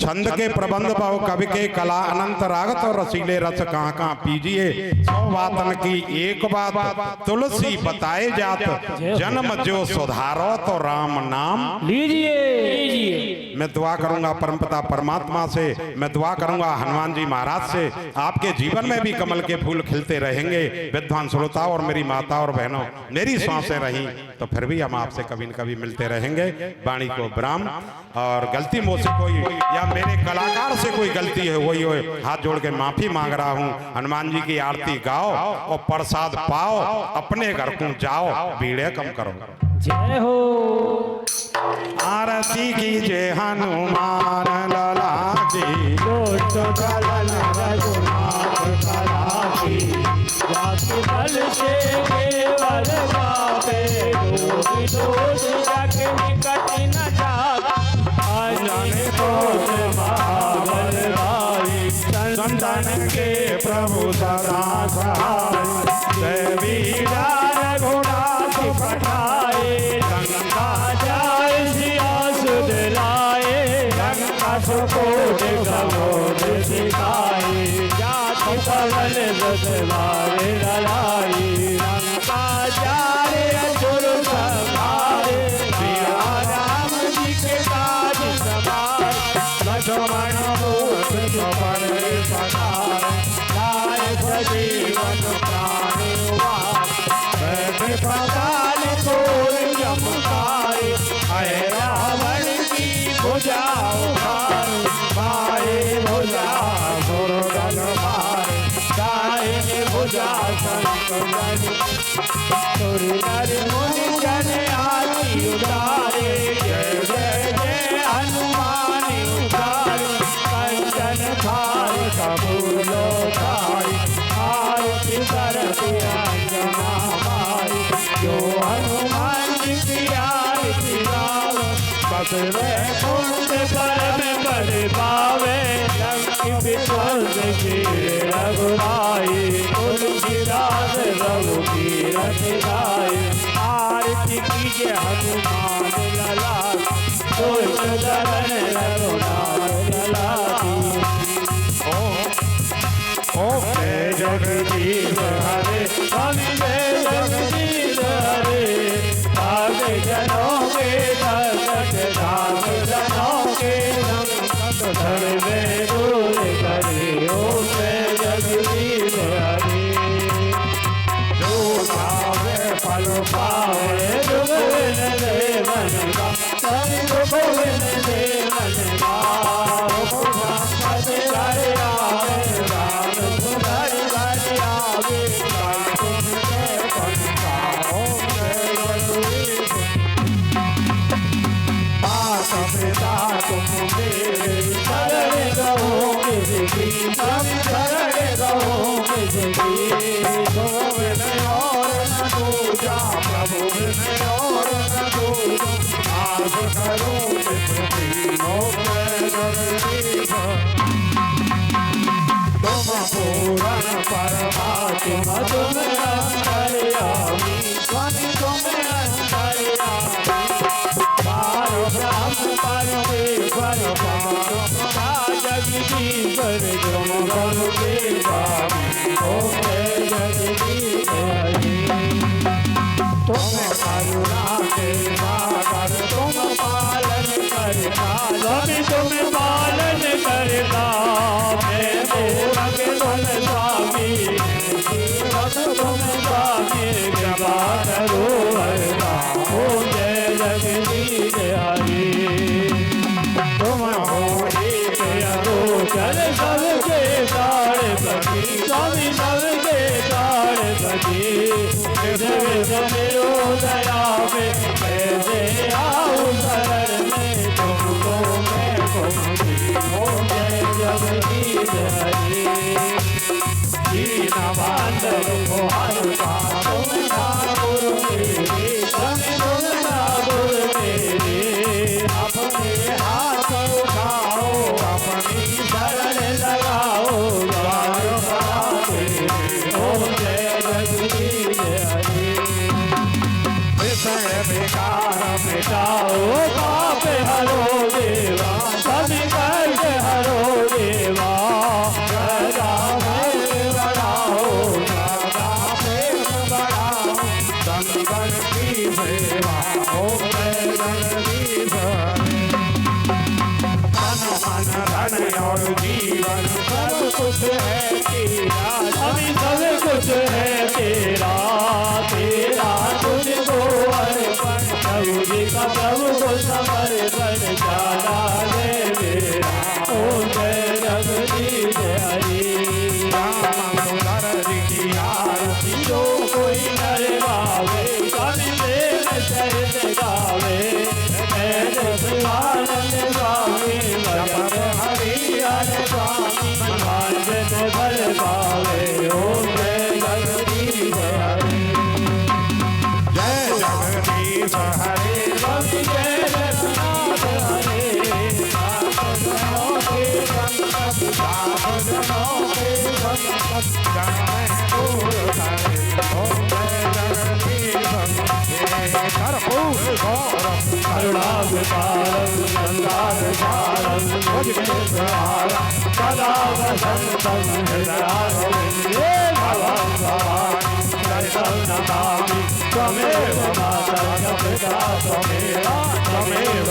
छंद के प्रबंध बहु कवि के कला अनंत रागत और रसीले रस कहाँ कहाँ पीजिए। 100 बातन की एक बात तुलसी बताए जात, जन्म जो सुधारो तो राम नाम लीजिए। मैं दुआ करूंगा परमपिता परमात्मा से, मैं दुआ करूंगा हनुमान जी महाराज से, आपके जीवन में भी कमल के फूल खिलते रहेंगे। विद्वान श्रोता और मेरी माता और बहनों, मेरी सांसें रहीं तो फिर भी हम आपसे कभी न कभी मिलते रहेंगे। वाणी को विराम, और गलती मुझसे कोई या मेरे कलाकार से कोई गलती है वही हो, हाथ जोड़ के माफी मांग रहा हूँ। हनुमान जी की आरती गाओ और प्रसाद पाओ, अपने घर को जाओ, भीड़े कम करो। जय हो। आरती कीजिए हनुमान लला की, जाति बल से केवल पावे, रोगी दोष जग निकट न जाता, जाने दोष महाबल भाई, संतन के प्रभु सदा सहाय, देवी दार घोड़ा पठाए, लंका जाय सिया सुध लाए, लंका सुकोट गमोद सिखाए, जाति बल बदवारे ललाई, लंका जारे असुर संहारे, सिया राम जी के काज सवार, लक्ष्मण मूर्ख पर पधार, लाए सजीवन प्राण उबार, बैठे पताल तोड़ यमकारी, आए रावण की भुजा उखार, माए भुजा सुरगन मार, दाहिने भुजा संतन, तुर नर मुनि जन आरती उतारे, जय जय जय हनुमान उतारे, कंचन थार कबूलो थारी, आरती करती अंजना मारी, जो हनुमान जी की आरती गावे, बस वैकुंठ परम पद पावे, लंकी विध्वंस की रघुराई, तुलसीदास रघुबीर गाए, आरती कीजिए हनुमान लला, दुष्ट दमन रघुनाथ लला की। जय जगदीश हरे, स्वामी जय जगदीश हरे, आगे जनों के संकट धाम, जनों के संकट सर्वे दूर करे, ओम जय जगदीश हरे। जो पावे फल पावे, दुख बिन देवन का, दुख बिन देवन का, संपद हरे आवे, राम सुधर हरे आवे, तुम जय पंथा, ओम जय जगदीश। माता पिता तुम मेरे, शरण रहोगे जिसकी, हम शरण रहोगे जिसकी, तुम बिन और न दूजा, प्रभु बिन और न दूजा, आस करो पृथ्वी, ओम जय जगदीश पूर्ण परमात्मा तुम अंतर्यामी स्वामी तुम अंतर्यामी पार ब्रह्म परमेश्वर पार जगदीश्वर तुम गुरु के स्वामी ओम जय जगदीश हरि तुम करुणा के सागर तुम पालन करना स्वामी तुम पालन करना मैं भगवान स्वामी तुम स्वामी कृपा करो हरना ओ जय जगदीश हरि तुम हो एक अगोचर सबके ताड़पति स्वामी सबके ताड़पति मेरो दया में कैसे आऊं शरण में तुमको मैं कहूँगी ओ जय जगदीश हरि दीन बांधव को हरता तुम ठाकुर मेरे स्वामी तुम ठाकुर मेरे अपने हाथ उठाओ अपनी शरण लगाओ द्वार बहाते ओ जय जगदीश हरि विषय विकार मिटाओ पाप हरो देवा सभी कर्म हरो देवा सदा प्रेम बढ़ाओ सदा प्रेम बढ़ाओ संतन की सेवा ओम जय जगदीश मन धन और जीवन सब कुछ है तेरा अभी सब कुछ है तेरा तेरा तुझको अर्पण प्रभु जी का प्रभु को समर्पण जाना है मेरा ओ जय जगदीश हरि राम सुंदर जी की आरती जो कोई नर गावे कवि देव सहित गावे मैं शिवानंद स्वामी भजन हरि हरे स्वामी मानव भर पावे ओम जय जगदीश हरि जय जगदीश हरे स्वामी जय जगन्नाथ हरे साधनों के संकट साधनों के संकट जाने दूर करे ओम जय जगदीश हरे कर्पूर गौरव करुणा विकारम गंगाधरम मुझमें सदा वसंतम हृदयारविंदे भवं भवानी शरणं नमामि त्वमेव माता पिता त्वमेव